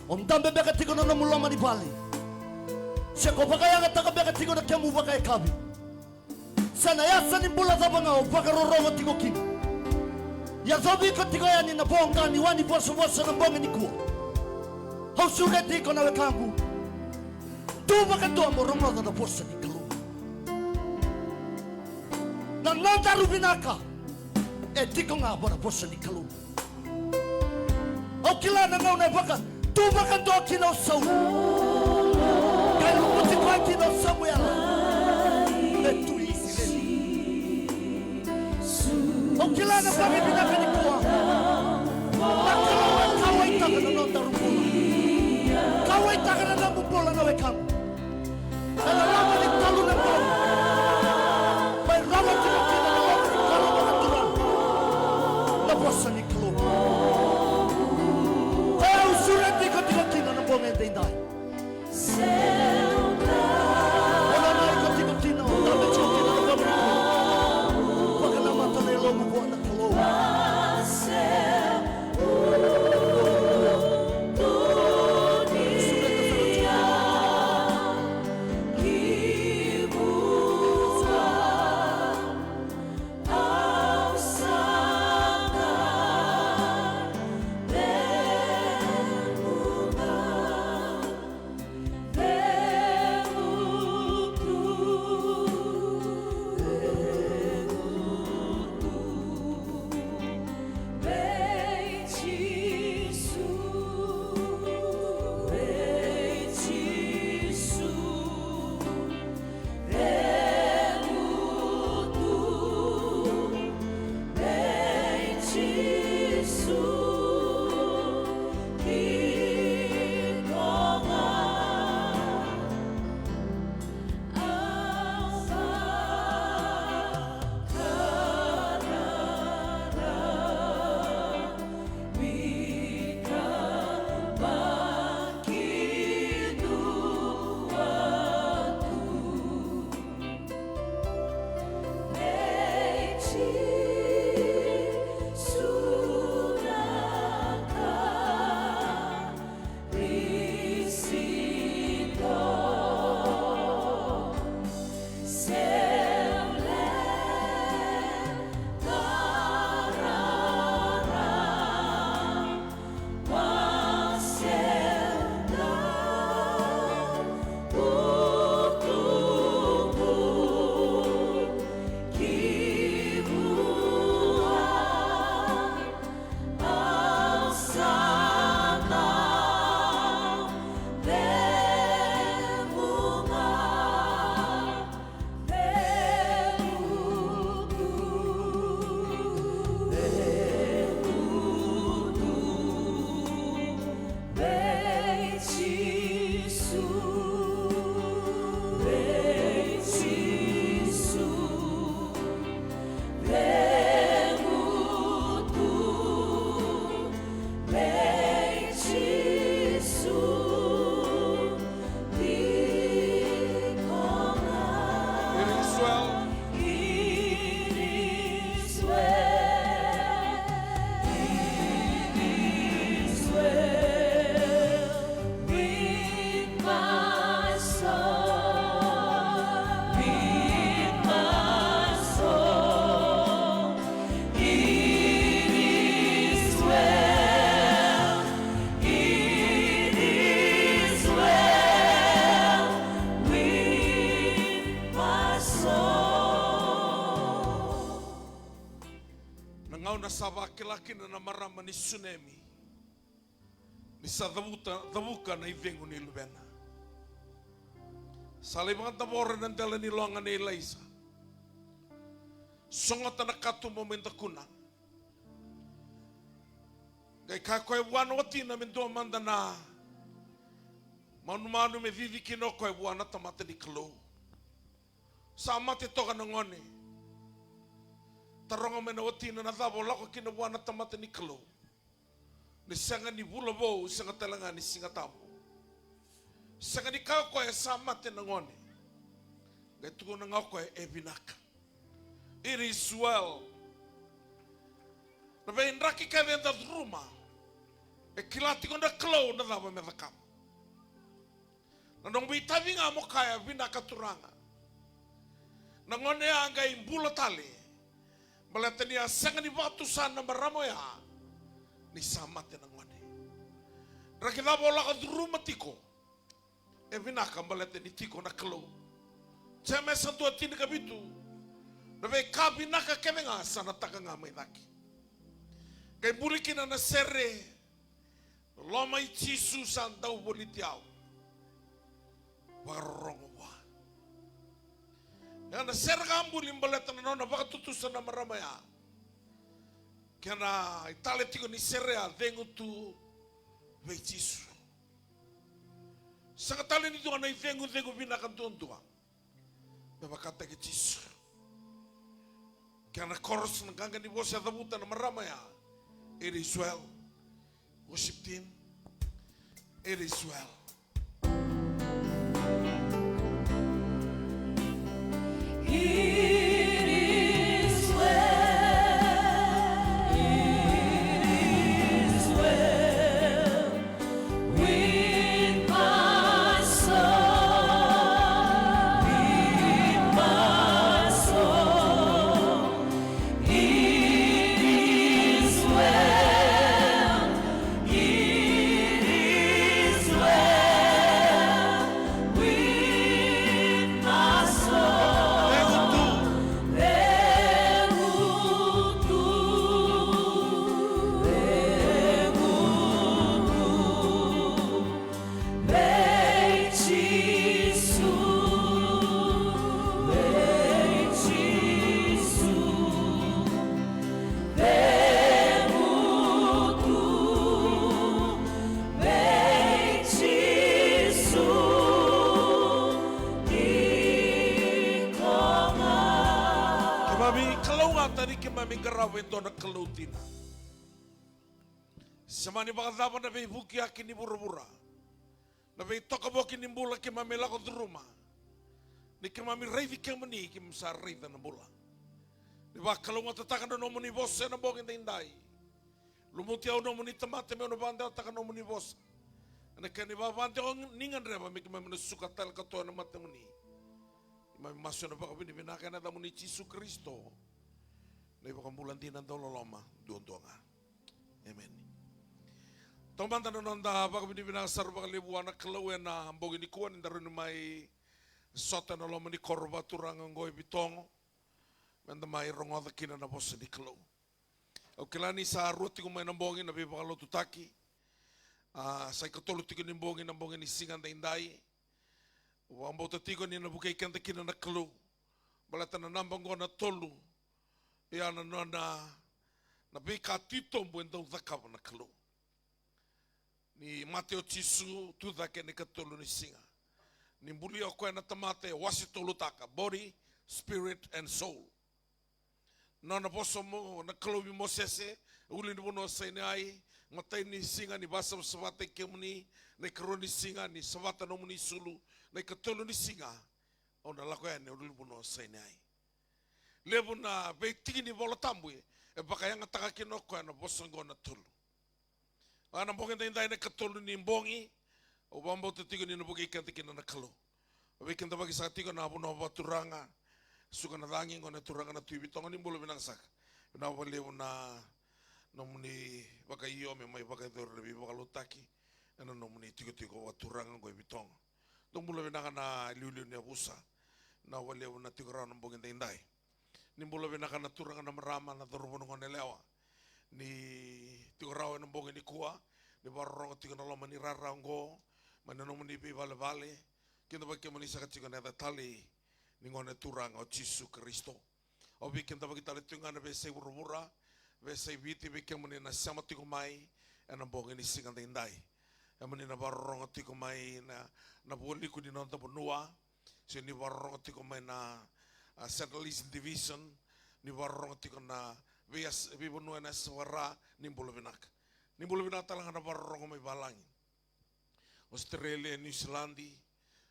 Om tambe beka tiko na muloma ni pali. Se ko baka yang taka beka tiko na kemu baka e kabi. Sana ya sani bula tabanga o baka rorogo tiko kim. Ya zobi ko tiko ya ni na bonga ni wani boso na bonga ni kuo. Hau suga tiko na wekangu. Tu baka to morongo na bosa ni kalu. Na nanta rubinaka. E tiko nga bona bosa ni kalu. O kila na ngau na baka. Tu baka to kino sau. Kai luputi kwa kino sau ya la. E tu o kila na pagi binaka ni kuwa. Na kawai taka na nonta rupula. Kawai taka na namupula na wekamu. Na lama ni talu na bola. Pai rama tika kina na lama ni kalu na natural. Na bosa ni kalu. Pai usura tika kina na bonga e dendai. Ona na iko tika kina. Ona na iko kina na bonga ni kuwa. Paka na mata na ilomu kuwa na kalu. Laki na marama ni tsunami. Ni sa dabuka na ivengu ni lubena. Sali mga tabora ng dala ni longa ni Eliza. Songot na katu momento kuna. Kay kakoy wanwati na mendo manda na. Manu me vivi kinoko e wana tamata ni klo. Sa mate toka ngone. Taronga mena wati na nadabo lako kina wana tamata ni klo. Ni sanga ni bula bo sanga talanga ni singa tamo. Sanga ni kao ko e samate na ngone. Gai tuko na ngako e binaka. It is well. Na be inraki ka venda druma. E kilati ko na klo na dava me vakam. Na nong bitavi nga mo kaya vina katuranga. Na ngone anga imbula tali. Malatani asanga ni batu sana maramo ya. Ni samate na ngone. Rakila bola ka duruma tiko. E vina ka malatani tiko na klo. Chame santo atini kabitu. Na be kabina ka kemenga sana taka nga mai daki. Kay bulikina na sere. Loma i Jisu san tau bolitiau. Warongo wa. Yana serga ambuli mbaleta na nona baka tutusa na maramaya. Kana itale tiko ni serea dengu tu ve Jisu. Saka tale ni tuana i dengu bina kantuntua. Beba kata ke Jisu. Kana koros na ganga ni bosa dabuta na maramaya. It is well. Worship team, it is well. It is well, it is well with my soul, with my soul. It is well. Tadi kemami garawe dona kelutina. Semani bakadapa na be buki akini bura-bura. Na be toka boki nimbula kemami lako druma. Ni kemami reivi kemani kimsa reita na bula. Ni ba kalunga tataka na nomoni bosse na boki tindai. Lumuti au nomoni tamate me ono bande ataka nomoni bosse. Na kani ba bande on ningan reba mi kemami na suka tel katoa na matemuni. Kemami masuk na baka binibinakan na tamuni Jisu Kristo. Nei baka mulantina dolo loma duontonga. Amen. Tomanta no nanda baka binibina saru baka lebu anak kelau na ambogi ni kuan indaru ni mai sota na loma ni korba turang ngoi bitongo. Menda mai rongoda kina na bosa ni kelau. Okilani sa ruti ko mai nambongi na baka lo tutaki. Sai katolu tiko ni mbongi ni singan da indai. Wambo tatiko ni na bukai kanta kina na kelau. Balata na nambango na tolu. Ia na beka tito mbuenda uthakava na kalu. Ni Mateo Jisu tuthake ni katolu ni singa. Ni mbuli o koe na tamate wasi tolu taka. Body, spirit and soul. Na boso mo na kalu mi mosese. Uli ni bono sa ai. Ngatai ni singa ni basa savate kemuni. Na karo ni singa ni savata no muni sulu. Na katolu ni singa. O na lako ya ni uli bono sa ai. Lebu na beitiki ni bola tambu e baka yang ataka kino ko na bosongo na tulu. Ana mbongi ndai na katulu ni mbongi o bambo titigo ni nabuki kanti kina na kalo. Obi kenta bagi sa tigo na abu na baturanga suka na dangi ngona turanga na tuibi tonga ni bolo binang sak. Na lebu na nomuni baka iyo me mai baka dor lebi baka lutaki. Na nomuni tigo baturanga go bitong. Dong bolo binang na liu ni abusa. Na lebu na tigo ra mbongi ndai. Ni bolo binaka na turanga na marama na dorobono ngone lewa. Ni tigo rawe na mbongi ni kuwa. Ni barongo tigo na loma ni rarango. Mananomo ni pi vale. Kinta baki manisa ka tigo na tali. Ni ngone turanga o Jisu Kristo. Obi kinta baki tali tunga na besay burubura. Besay biti biki mani na sama tigo mai. Na mbongi ni singa tindai. Mani na barongo tigo mai na buli ko ni nonta bonua. So ni barongo tigo mai na Central East Division ni warong tiko na bias bibunu na swara ni bolo binak talang na warong may balangi Australia, New Zealand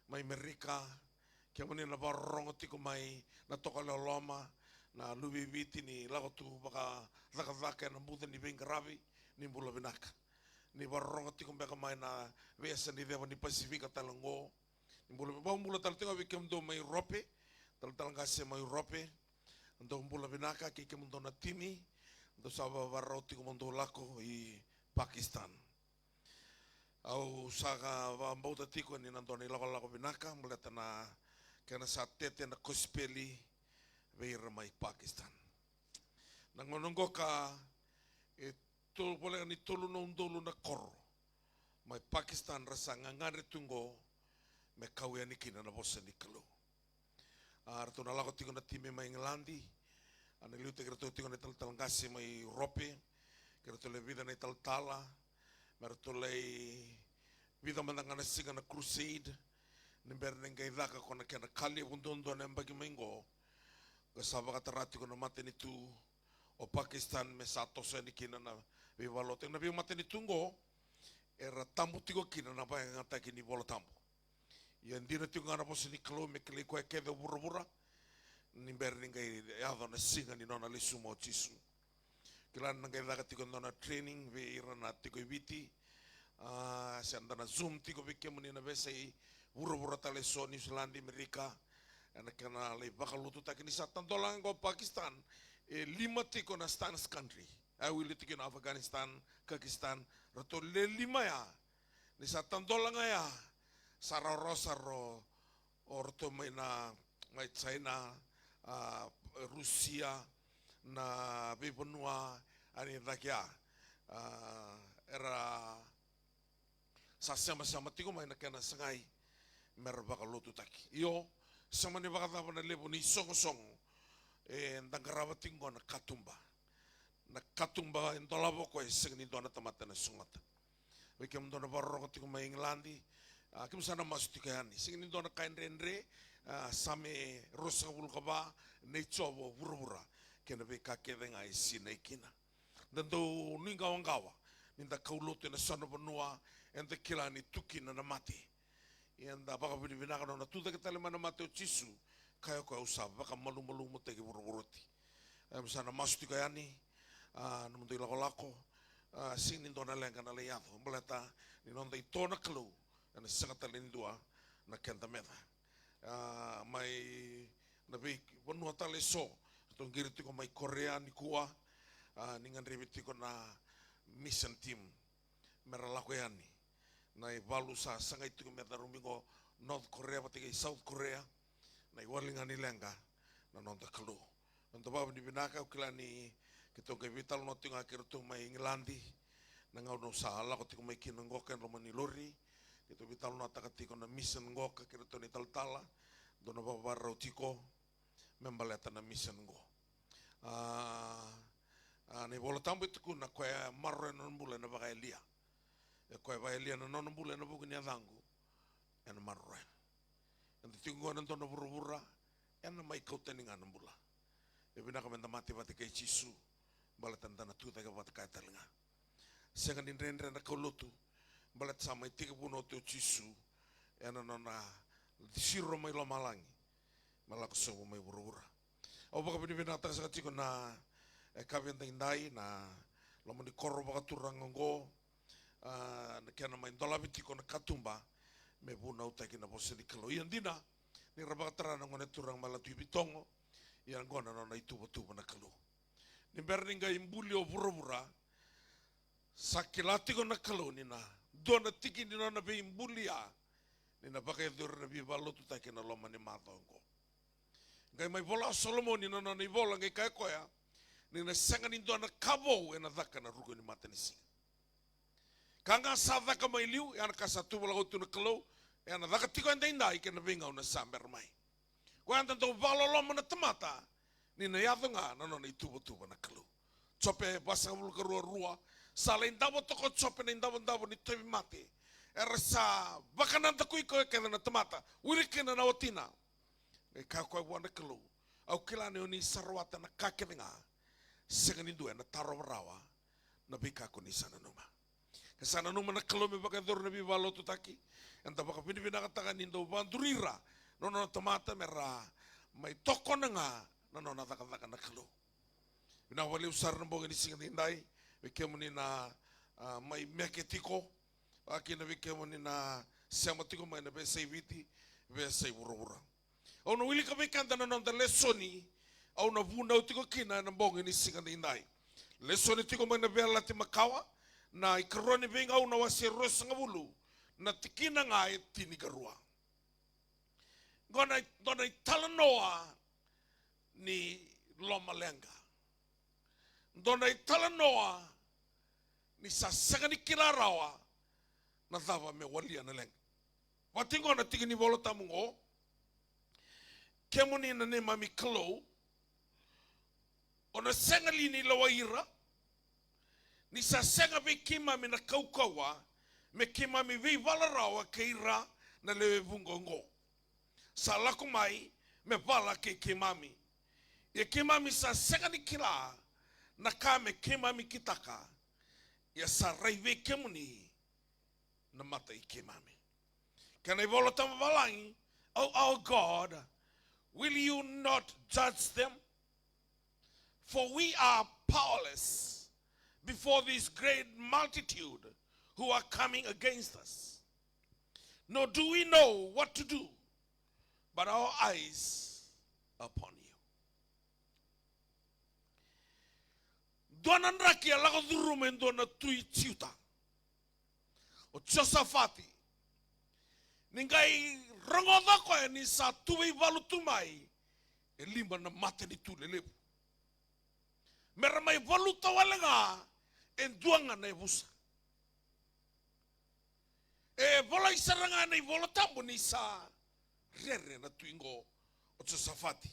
may Amerika kaya mani na warong tiko may natoka loloma na lubibiti ni lago tu baka zakazaka na buta ni bengarabi ni bolo binak ni warronga tiko mbeka mai na vesa ni dewa ni Pasifika talango ni mula tal tinga wikem do mai rope tal ngase mai rope ndo mbula binaka ki kemundo na timi ndo saba warro tiko mondo lako i Pakistan au saga wa mbauta tiko ni nando ni lako binaka mulata na kena sa tete na kospeli veira mai Pakistan nangonongo ka tolu boleh ni tolu no undolu na koro mai Pakistan rasa ngangare tungo me kawe ni kina na bosa ni kalu arto na lako tingo na time mai Ngelandi ana liu te kerto tingo na tal ngasi mai rope kerto le vida na tala merto le vida mandangana singa na crusade nimber nengai daka kona kena kali bundondo na mbagi mengo kasaba katarati kona mate ni tu o Pakistan me sato se ni kina na vivalo te na mate ni tungo era tambu tigo kina na ba ngata kini bolo tambu ya ndira tigo na bosi ni klo me kle ko ke de burubura ni ber ni ngai ya na singa ni nona le sumo chisu kila na ngai daga tigo na training ve ira na tigo viti se andana zoom tigo ve ke muni na vese burubura tale so New Zealand Amerika ana kana le bakalutu takini satan dolang go Pakistan lima tiko na stans country will tiko na Afghanistan Pakistan rato le lima ya ni satan dolang ya sararo orto mai na mai China Rusia na Benua ani dakia era sama tiko mai na kana sangai merba kalutu taki yo sama ni bakata na lebo ni song ndang karawating ko na katumba en dolabo ko sing ni dona tamata na sungata we kem dona barro ko tiko mai Nglandi kim sana mastikani sing ni dona kain renre same rosa vulkaba nei chobo burubura kena be ka kedenga isina ikina dando ninga wangawa ninda kaulote na sana banua en the kilani tukina na mati enda baka binibina kana na tuda ketale mana mate o chisu kaya ko usab baka malu mo tege buruburuti sana mastu kayani no mundo lako sing ni dona lenga na leado boleta ni non dei tona klu na sangata lindua na kenta meta mai na be bonu tale so to girti ko mai Korea ni kuwa ni ngan ribiti ko na mission team meralako yani na balu sa sangai tu me darumingo North Korea pati South Korea na iwalinga ni lenga na nonta kalu nonta babu ni binaka ukilani kito ke vital no tinga kirtu mai Nglandi na ngau no sala ko tinga mai kinango ken romani lori kito vital no takati ko na mission ngo ka kirtu ni taltala dono babu barro tiko membaleta na mission ngo ni bola tambu tu na ko marre non bula na baga elia ko vai elia no non bula na buku ni adangu en marre en tingo na tono burubura en mai kauteninga na bula e bina ka menda mati bati kai chisu bala tandana tu ta ka bati ka talinga senga ni rendre na kolotu bala sama tika buno tu chisu en na siro mai lo malangi malak so mai burubura o baka bina ta sa tiko na e kabenta indai na lomo ni korro baka turango na kena mai dola bitiko na katumba me buna utaki na bose di kalo iandina ni rabatara na ngone turang mala tu bitongo yang ngona na itu na kalo ni berninga imbuli o burubura sakilati ko na kalo ni na dona tiki ni na be imbulia ni na baka dur na bi balo tutaki na loma ni matongo ngai mai bola Solomon ni na ni bola ngai kai koya ni na sanga ni dona kabo ena daka na rugo ni matanisi kanga sadha ka mai liu yana ka satu bola tu na kalo yana daka tiko enda indai ke na binga una samber mai ko anda to valolo mana temata ni na yadunga na no ni tubo na kalo chope basa bulu ka rua sala indabo to ko chope na indabo ni tebi mate ersa bakana ta kui ko ke na temata urike na otina e ka ko wana kalo au kila ne ni sarwata na kakevinga segani dua na taro rawa na bika ko ni sana numa kesana numa na kalo me baka dor na bi valo tutaki enta baka pini katakan indo bandurira nono tomata mera mai toko nga nono na taka na kalo bina wali usar na boga ni singa indai we kemuni na mai meke tiko kina vike mani na siama tiko mai na besai viti besai wura. Au na wili ka vekanta na nonda lesoni au na vuna au tiko kina na bongi ni singa na inai. Lesoni tiko mai na bela ti makawa na ikaroni venga au na wasi rosa ngabulu na tikina ngai tini karua. Gona itala noa ni loma lenga. Dona itala noa ni sasanga ni kirarawa na thava me walia na lenga. Watingo na tiki ni volo tamungo kemuni na ne mami kalo ona senga lini lawa ira ni sasanga ve kimami na kaukawa me kimami ve valarawa ke ira na lewe vungongo. Salaku mai me vala ke kimami. Ye kimami sasanga ni kira na kame kimami kitaka ya saraive kemuni na mata I kimami. Can I volata valangi? Oh our God, will you not judge them? For we are powerless before this great multitude who are coming against us. Nor do we know what to do, but our eyes are upon you. Dona nraki alago durumen dona tui tiuta. O Josafati. Ningai rongoda ko ni sa tuwi valutumai. E limba na mate ni tule lebu. Mera mai valuta walenga en duanga na ebusa. E vola isaranga na vola tambo ni sa rere na tuingo o Josafati.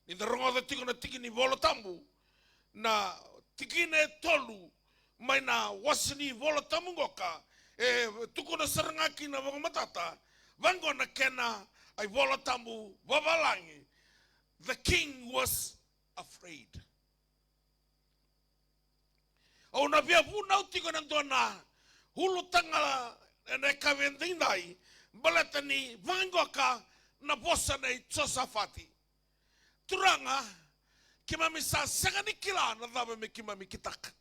Ninda rongoda tiko na tiki ni vola tambo na tikine tolu mai na wasini vola tamungoka e tuko na sarangaki na matata vango na kena ai vola tamu vabalangi. The king was afraid. Au na via vuna tiko na dona hulu tanga na kavendinai balatani vangoka na bosa na Josafati turanga kimami sa sagani kila na dhaba me kimami kitak.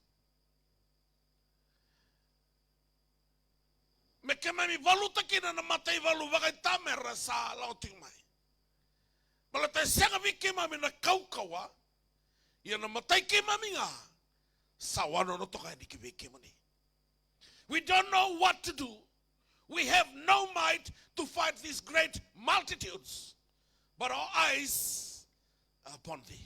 Me kimami valuta kina na matai valu vakai tamera sa lauting mai. Malata sagavi kimami na kaukawa ya na matai kimami nga sa wano no toka ni kive kimani. We don't know what to do. We have no might to fight these great multitudes, but our eyes are upon thee.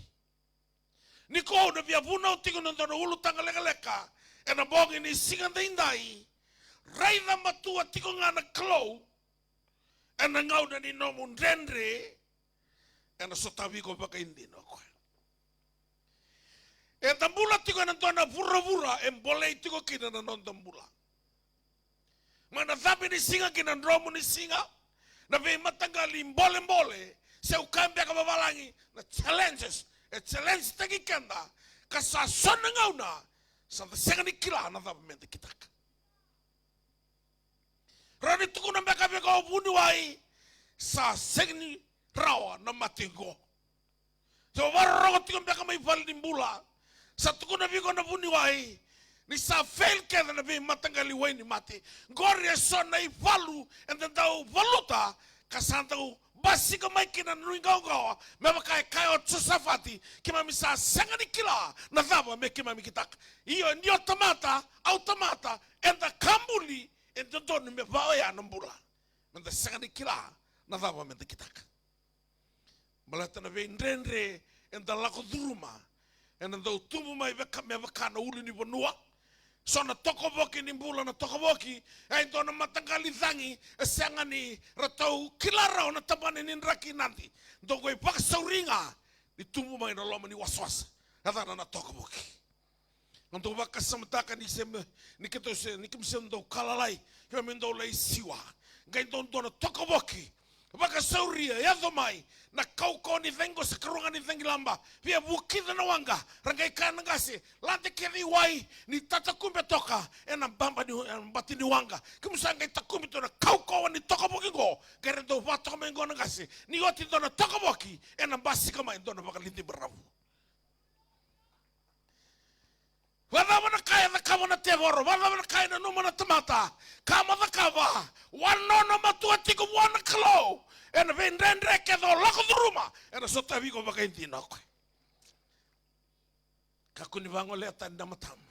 Niko na via vuna tiko na ndono ulu tanga leka e na bongi ni singanda indai raida matua tiko ngana klo e na ngau na ni nomu ndendre e na sotaviko baka indino koe e tambula tiko na ndono vura e mbole tiko kina na nondambula mana thabi ni singa kina ndromu ni singa na vei matangali mbole se ukambia kababalangi na challenges e challenge tagi kenda kasa sona ngauna sa the second kila na the mente kitaka rani tuku na mbeka beka obuni wai sa segni rawa na matingo so warro tuku mbeka mai fal dimbula sa tuku na biko na buni wai ni sa fail keda na bi matangali wai ni mati gore sona I valu and then dau valuta kasanta basika mai kina nuinga gawa me kai o Josafati kima misa sangani kila na dhaba me kima mikitak iyo ndio automata enda kambuli enda donu me vaya nambula menda sangani kila na dhaba me kitak balata na ve ndendre enda lako duruma enda do tumu mai me vakana ulu ni bonua sona tokoboki ni mbula na tokoboki ai dona matangali thangi sangani ratau kilara ona tabane ni raki nanti dogo I pak sauringa ni tumu mai na loma ni waswas hata na tokoboki ndo baka samtaka ni sem ni keto se ni kimsem do kalalai kemendo lai siwa ngai dona tokoboki baka sauria ya domai na kauko ni vengo sekarunga ni vengi lamba pia bukida na wanga rangai kana ngasi lante kedi wai ni tata kumbe toka ena bamba ni bati ni wanga kumsanga itakumbe to na kauko ni toka bokingo gerendo vato mengo ngasi ni oti dona toka boki ena basi kama dona baka lindi bravu Wala wana kaya na kama na tevoro, wala wana kaya na numa na tamata, kama na kava, wano na matua tiku wana kalo, ena vendendre ke do lako duruma, ena sota vigo baka inti na koe. Kakuni bango lea tanda matamu.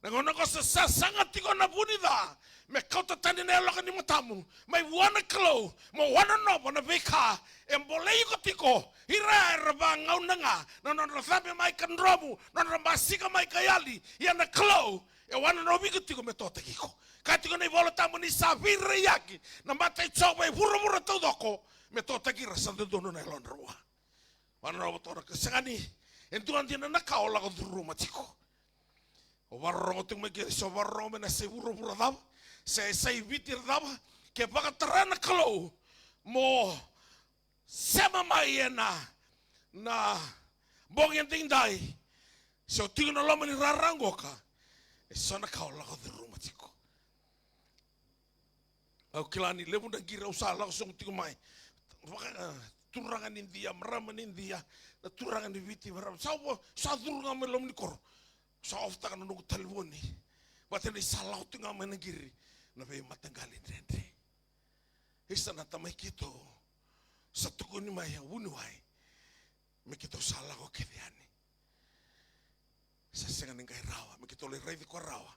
Nangona ko sa sangat tiko na bunida, me kauta tani na laka ni matamu, mai wana kalo, mo wana no wana veka, embolei ko tiko, hira erba ngau nanga, nono thame mai kandromu, nono masika mai kayali, yana kalo, e wana no viko tiko me tota kiko. Katiko na ivola tamu ni savire yaki, na matai choba e vura todoko, me tota kira sa dono na elon roa. Wana no tora kasangani, entuan dina na kaola ko duruma tiko. O warrongo tung me ke so warrongo na se vura dava, se vitir dava, ke baka tarana kalo, mo sema mai na bongin ting dai, so tingo na loma ni rarango ka, e sona kaola ko duruma tiko. Au kilani levu na gira usala ko song tingo mai, turangan India, meraman India, na turangan di viti meram, sa turangan melom ni kor. Sa ofta kana nunggu telefoni. Bata ni salau tunga menegiri. Na be matanggalin rendre. Isa na tamay kito. Sa tuko ni maya unuay. Me kito salau ko kediani. Sa sengan ng kay rawa. Me kito le ready ko rawa.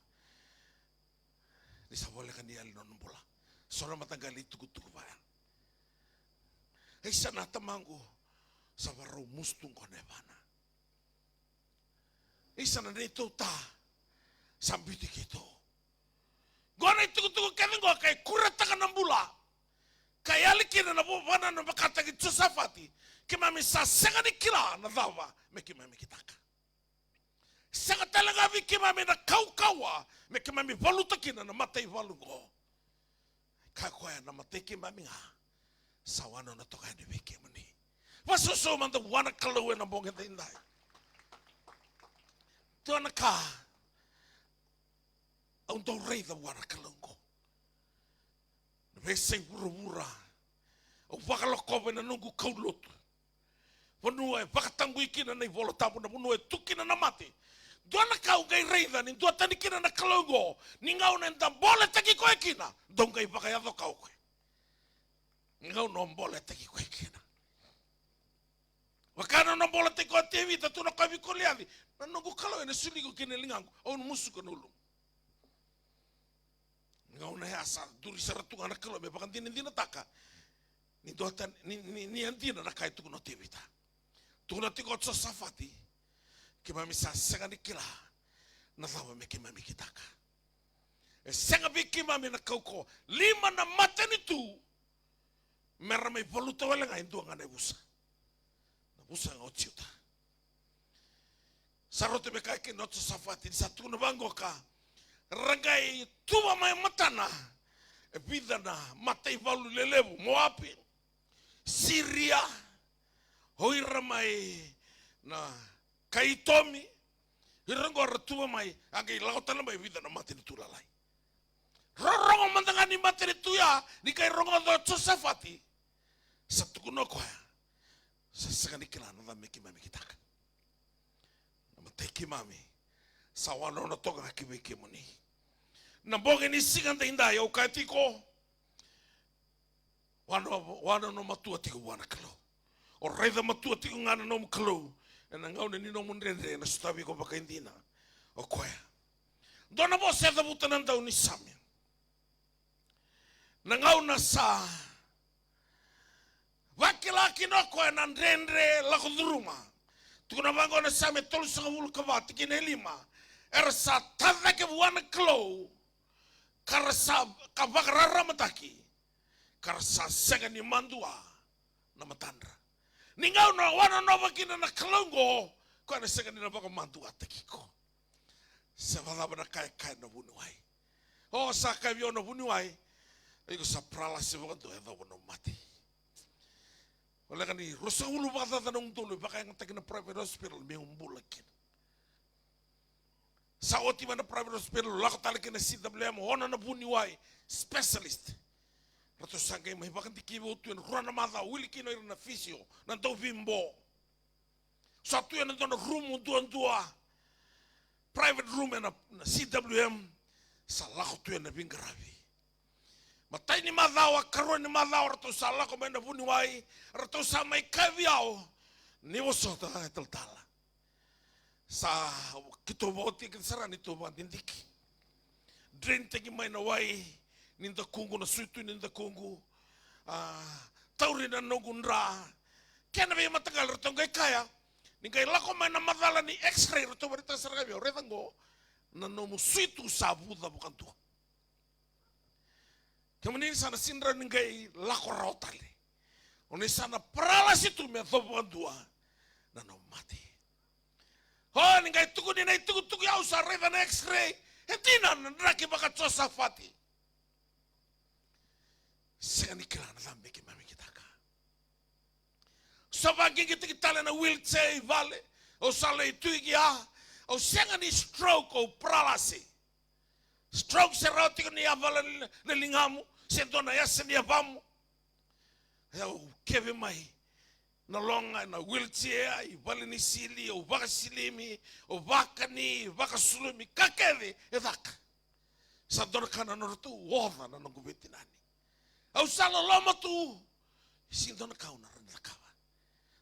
Ni sa wala kaniyal non bola. Sora matanggalin tugu-tugu ba. Isa na tamango. Sa waro mustung ko nebana. Isa na nito ta sambiti kito. Gona itu kevin go kay kurata ka ng bula. Kaya likin na bubana na makatagit sa safati. Kimami sa senga ni kila na dawa me kimami kitaka. Senga talaga vi kimami na kaukawa me kimami valutakin na matay valungo. Kakoya na matay kimami nga sawano na to kaya ni Vicky mani. Wasuso man the wana kaluwe na bongin tinday. Tuana ka ang tau rei da wana kalungko. Veseng pura-pura. O wakalokobe na nunggu kaulot. Vanua e wakatangu ikina na ivola tapu na vanua e tukina na mate. Tuana ka ungai rei da ni tua tanikina na kalungo. Ni ngau na ndambole taki koe kina. Dongai wakayado kau koe. Ngau no mbole taki koe kina. Wakana no mbole taki koe tevi ta tuna koe vikoliadi. Na nunggu kalau ene suligo kene lingangu, au musu ka nulung. Ngau na asa duri saratunga na kalau me bakan dina taka. Ni dotan ni antina na kai tuku no tevita. Tuku no tiko tso safati. Ke mami sa senga ni kila. Na tawa me ke mami kitaka. E senga biki mami na kauko. Lima na mata ni tu. Mera me voluta wala nga indu nga na busa. Na busa nga otsiuta. Sarote me kai ke no tso safati sa tuku no bango ka. Ragai tuwa mai matana. E vida na matai valu lelevu moapi. Syria. Hoira mai na kaitomi. Hirango aratuwa mai. Agai lautana mai vida na mati ni tulalai. Rorongo mandangani mati ni tuya. Ni kai rongo do tso safati. Sa tuku no koya. Sa sagani kilana da meki mami kitaka. Mateki mami. Sa wano na toga haki wiki muni. Na boge ni siganda inda ya ukatiko. Wano no matua tiko wana kalo. O reida matua tiko ngana no mkalo. E na ngau ni no mundrende na sutawi ko baka indina. O koya. Dona bo seda butanan daw ni Samia. Na ngau na sa. Wakilaki no koya na ndrendre lako duruma. Tukuna bango na Samia tolu sa kawulu kabati kine lima. Ersa tada ke wana kalo. Karasa kabakarara mataki. Karasa sega ni mandua na matandra. Ningau na wana no bakina na kalongo. Kwa na sega ni na baka mandua takiko. Sabada na kai na bunuai. O sa kai vio na bunuai. Ego sa prala se baka do edo no mati. Wala kani rosa ulu baka ta nung tulu baka yang takina private hospital me umbulakin. Sa oti mana private hospital lako talaki na CWM ona na buniwai specialist. Rato sangay may bakan tikibo tuyan runa mata wili kino na fisio na to bimbo. Sa tuyan na rumu duan dua. private room na CWM sa lako tu na bingarabi. Matay ni madawa karon ni madawa rato sa lako may na buniway rato sa may kaviao ni wasota taltala. Sa kitoboti kinsaran ito ba dindiki. Drain tegi may naway ninda kungu na suitu ninda kungu. Tauri na nogunra. Kaya na may matagal rato ngay kaya. Ningay lako may na madala ni x-ray rato barita sa ragabi. O retango na nomusuitu sa buda bukan tuwa. Kemudian sana sindra ningay lako raotali. Oni sana paralas itu me bukan tuwa. Na nomati. Oh, ningay tuku ni nay tuku ya usah reva na x-ray. Hetina ndraki baka tsosa fati. Seni kilana dhambi kimami kitaka. Sabagi kita na wheelchair vale. O sale itu ya. O senga ni stroke o paralasi. Stroke serauti ni avala na lingamu. Sentona yasa ni abamu. O keve mai. Na longa na wheelchair, i vale ni sili, o baka silimi, o baka ni, baka sulumi, kakeve, e daka. Sa dona kana nortu, woda na nangubetinani. Au sala loma tu, si dona kauna randa kawa.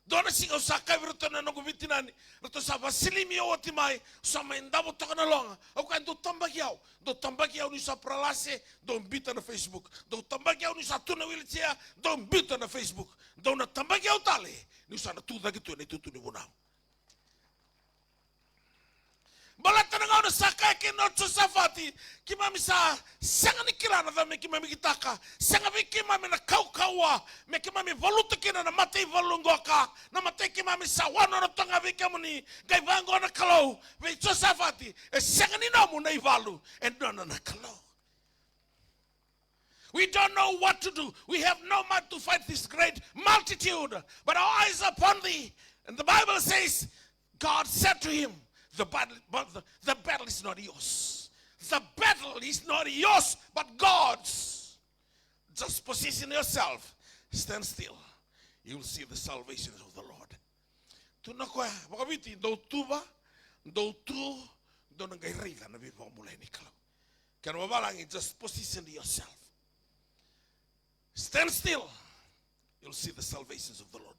Dona si au sakai virto na nangubetinani, rato sa vasilimi o otimai, sa maindabo toka na longa, au kan do tambagiau ni sa pralase, do mbita na Facebook, do tambagiau ni sa tuna wheelchair, do mbita na Facebook. Dona tambagiau tale, ni sa na tuda gitu na itutu ni bunau. Balata na na sakai kinotso safati, kimami sa sanga ni kirana da me kimami kitaka, sanga vi kimami na kaukawa, me kimami voluta kina na matei volungoka, na matei kimami sa wano na tonga vi kamuni, gai vango na kalau, vi tso safati, e sanga ni namu na ivalu, e dona na kalau. We don't know what to do. We have no mind to fight this great multitude, but our eyes are upon thee. And the Bible says, God said to him, the battle is not yours. The battle is not yours, but God's. Just position yourself. Stand still. You will see the salvation of the Lord. Tunakoya, wakabiti, do tuba, do tu, do nangairila na viva mulai ni kalau. Kaya wabalangi, just position yourself. Stand still. You'll see the salvations of the Lord.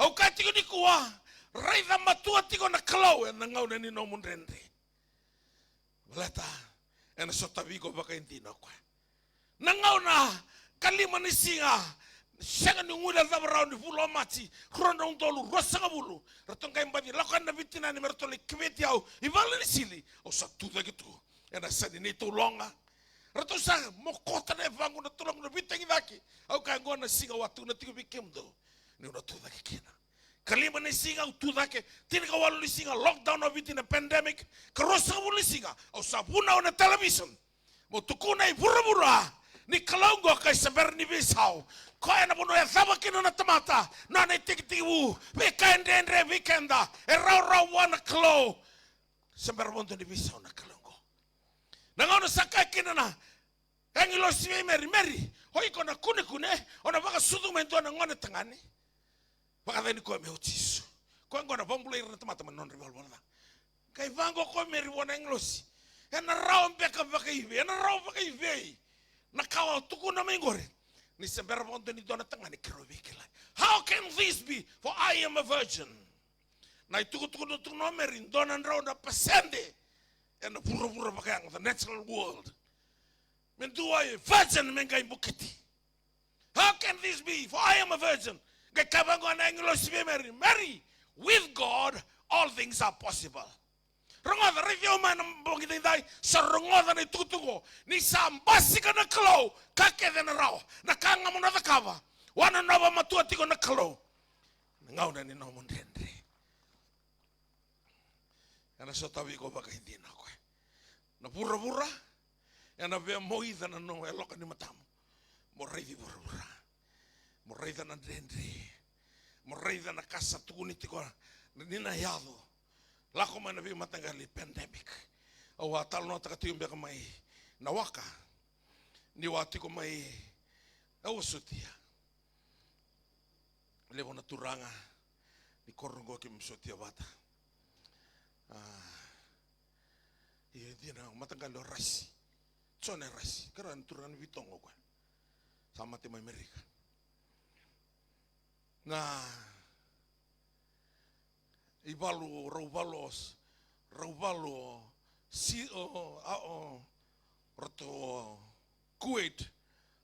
Au kati ko ni kuwa, raida matua tiko na kalau na ngau na ni no mundrende. Walata, ena sota vigo baka intina kwa. Na ngau na kalima ni singa, sanga ni ngula za barao ni fulo mati, krona undolu, rosanga bulu. Ratonga imbadi, lakuan na vitina ni mertole kibeti au, ivala ni sili, au sa tuda gitu. Ena sani ni tulonga. Rato sa mo kota na evango na tulong na bitangi daki. Au ka ngo na singa watu na tigo bikemdo. Ni una tu daki kina. Kalima ni singa u tu daki. Tini ka walu ni singa lockdown na biti na pandemic. Karosa wulu ni singa. Au sa buna na television. Mo tukuna i bura-bura. Ni kalongo kay saber ni bisao. Kaya na puno ya thaba kina na tamata. Na na itikitiwu. Weekend weekenda. E rau wana klo. Saber mondo ni bisao na kalongo. Nangono sakai kina na engilo siwe meri hoi kona kune ona baka sudu mento na ngone tangani baka deni ko me utisu ko ngona bombule irna tamata non revolver da kai vango ko meri wona englosi ena rao beka baka ive na kawa tuku na mengore ni sembera bondo ni dona tangani kero vekila. How can this be, for I am a virgin? Na tuku no meri dona rao na pasende and the pura bakang, the natural world. Men do I virgin mengai bukiti. How can this be? For I am a virgin. Marry with God, all things are possible. Rongoda review man bongiti dai sa rongoda ni tutugo ni sambasi ka na kalo kake na raw nakanga mo na kava wana nova matuati ko na kalo ngau na ni no mundendre ana sa tabi ko baka hindi na ko na pura ana ve moida na no eloka ni matam mo reidi pura mo reida na dendre mo reida na kasa tukuni tiko ni na yado lako man na matangali pandemic o atal no takatiumbe ka mai nawaka ni wati ko mai awsutia levo na turanga ni korongo ki msotia bata Iya dia na matanggal lo rasi. Tsone rasi. Karan turan vitongo kwa. Sama tema Amerika. Nah, raubalo si roto Kuwait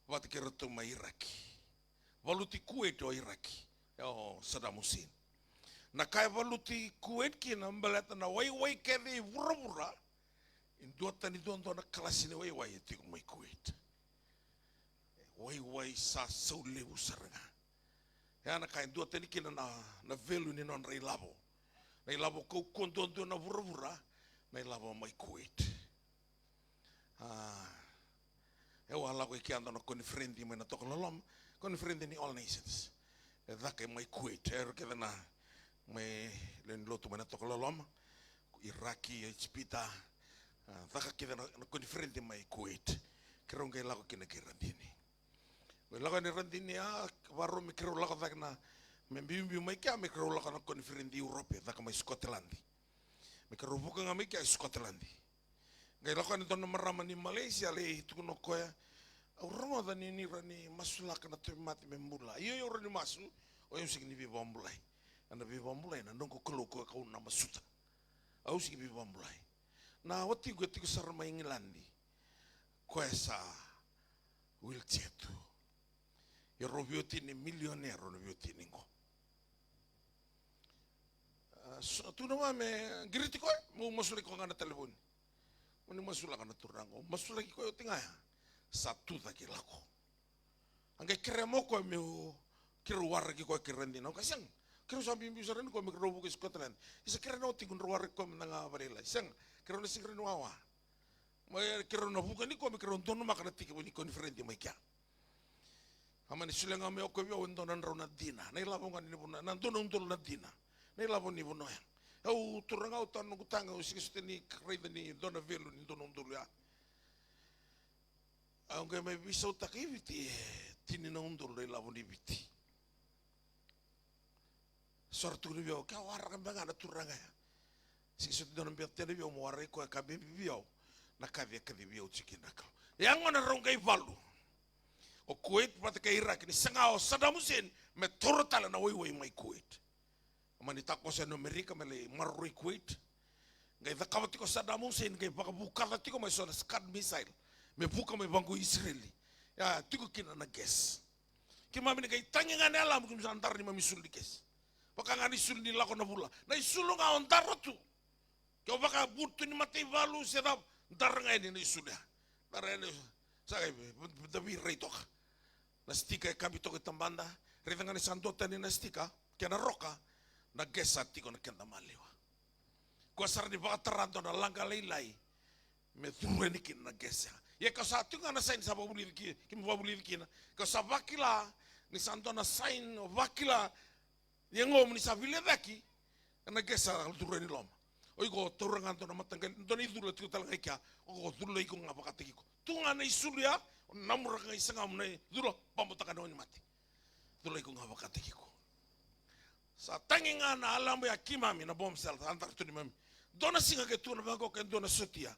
watike roto mai Iraki. Valuti Kuwait o Iraki. O Saddam Hussein. Na kai valuti Kuwait kina mbaleta na wai kede vura induata ni dondo na klasi ni wai tiku mai Kuwait. Wai sa saule usaranga. Ya na kai induata ni kina na velu ni non rei labo. Na ilabo kau kondondo na vura na ilabo mai Kuwait. Ewa lago iki ando na konfrendi mai na tokololom, konfrendi ni All Nations. Daka mai Kuwait, keda na mai len lotu mai na tokololom, Iraki, Ispita, daka keda na konfrendi mai Kuwait. Keronga lago kina kirandini. Lago ni randini waro mi kero lago daka na membimbi mai kia mi kero lago na konfrendi Europe, daka mai Scotland. Mi kero buka nga mai kia Scotland. Ngai lako ni tono marama ni Malaysia le tukuno koya. Aurama da ni rani masulaka na te mati membula. Iyo rani masu o yung signi bi bombulai. Ana bi bombulai na nongko koloko ka una masuta. Au sigi bi bombulai. Na wati ko sarma Ingilandi. Koya sa wheelchair tu. Yo robioti ni milionero no bioti ningo. Tu nama me giriti ko mo masuli ko ngana telepon. Mani masula kana turango, masula ki koyo tinga ya, satu taki lako. Angkai kira mo ko meu kiru war ki koyo kirendi na kasang. Kiru sambi bisa ren ko mikro buku Scotland. Isa kira no tingun war ko menanga barela. Sang kiru na singre no awa. Mai kiru no buku ni ko mikro tono makana tiki ni konferensi mai kya. Amani sulenga me ko yo ndonan rona dina. Nei labongan ni buna nan tono na dina. Nei labon ni buno ya. Au turanga utang nugutanga usikisute ni kreida ni dona velu ni dona undulu ya. Au ngai mai bisa utaki viti tini na undulu dai labu ni viti. Sortu ni biau kau warga banga na turanga ya. Sikisute dona biate ni biau muara ko kabe biau na kabe kadi biau cikina kau. Yang mana rongai valu. O Kuwait pata ka Iraq ni sangao Saddam Hussein me torotala na wai mai Kuwait. Mani tako sa Amerika mele marui Kuwait. Ngai dakawati ko Saddam Hussein ngai bakabuka tiko mai sona Scud missile. Me buka mai bangku Israeli. Ya tiko kina na gas. Kima mini ngai tangi ngane alam kum santar ni mamisul di gas. Baka ngani sul ni lako na bula. Na isulu nga ontar tu. Kau baka butu ni mati valu sedap dar ngai ni isulia. Dar ni sakai dabi reitoka. Na stika kabi toke tambanda. Retangani sandota ni na stika kena roka. Na gesa tiko na kenda maliwa. Kwa sara ni baka taranto na langa lailai. Me thurue ni kin na gesa. Ye kau sa tunga na sain sa babuli ki babuli kina. Kau sa vakila ni santo na sain o vakila ye ngom ni sa vile daki na gesa thurue ni loma. Oi ko toranganto na matanggal ndoni thurue tiko talanga kia. O thurue iko nga baka tiko. Tunga na isulia namura nga isangam na thurue pamutaka na ni mati. Thurue iko nga baka tiko. Sa tanginga na alam ya kimami na bomsel antar tu ni mami. Dona singa ke tu na bago ke dona sotia.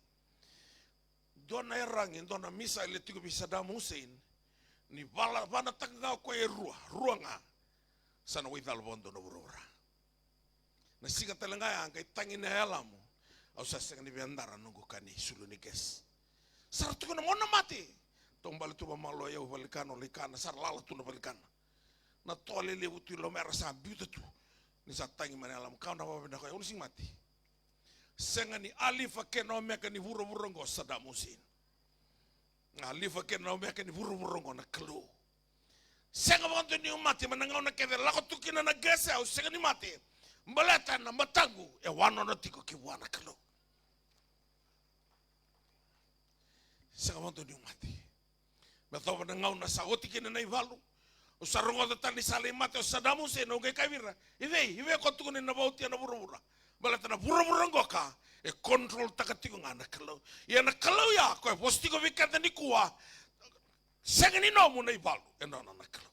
Dona erangin dona misa ile tigo bisa Saddam Hussein. Ni bala bana tanga ko e ruanga. Sana wi dal bondo no burura. Na singa talanga ya kai tangina alamu. Au sa singa ni biandara nungu kani sulu ni kes. Sar tu na mona mati. Tombal tu malo ya balikano likana sar lala tu na balikana. Na tole le utu lo mera sa buta tu ni sa tangi mana alam kau na wabenda ko unsing mati senga ni alifa ke no meka ni vuru ngo Saddam Hussein alifa ke no meka ni vuru ngo na klo senga wanto ni mati manangau na kede lako tukina na gese au senga ni mati mbalata na matangu e wano na tiko ki wana klo senga wanto ni mati betho na ngau na sagoti kina na ivalu o sarungo da tani sale mate o Saddam Hussein o ngai kavira ive kontu ni na bauti na burubura balata na burubura ngoka e control takatiko ngana kalau ya na kalau ya ko posti ko vikata ni kuwa sengani no mu nei balu e no na kalau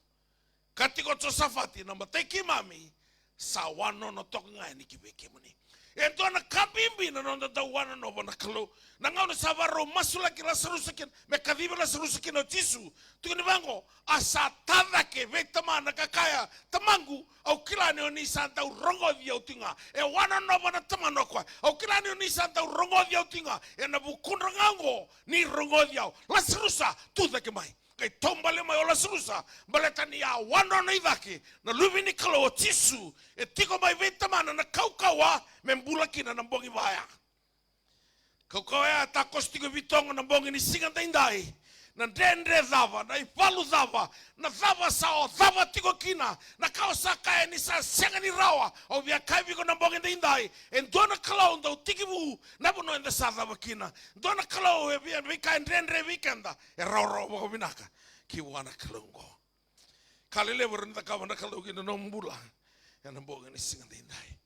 katiko to safati na mateki mami sawano no tok ngai ni kibeke muni Ento na kabimbi na nonda tawana no na kalau na ngau na savaro masula kila serusakin me kadiba la serusakin o tisu tu ni bango asa tada ke vetama na kakaya tamangu au kila ni oni santa rongo dia utinga e wana no na tamano kwa au kila ni oni santa rongo dia utinga e na bukun rangango ni rongo dia la serusa tu da ke mai kai tombale mai ola serusa baletani ya wana no idaki na luvini kalau o tisu e tiko mai vetama na kaukawa membula kina na bongi vaya. Kau ya takos tigo vitongo na bongi ni singa taindai. Na dendre dhava, na ipalu dhava, na dhava sao, dhava tigo kina, na kau sakaya ni sa senga ni rawa, au via kai viko na bongi taindai. En dona kalau ndau tikibu, na bono enda sa dhava kina. Dona kalau e via vika en dendre vikenda, e rau wako vinaka. Ki wana kalungo. Kalile warinda kawa na kalau kina nombula, ya na bongi ni singa taindai.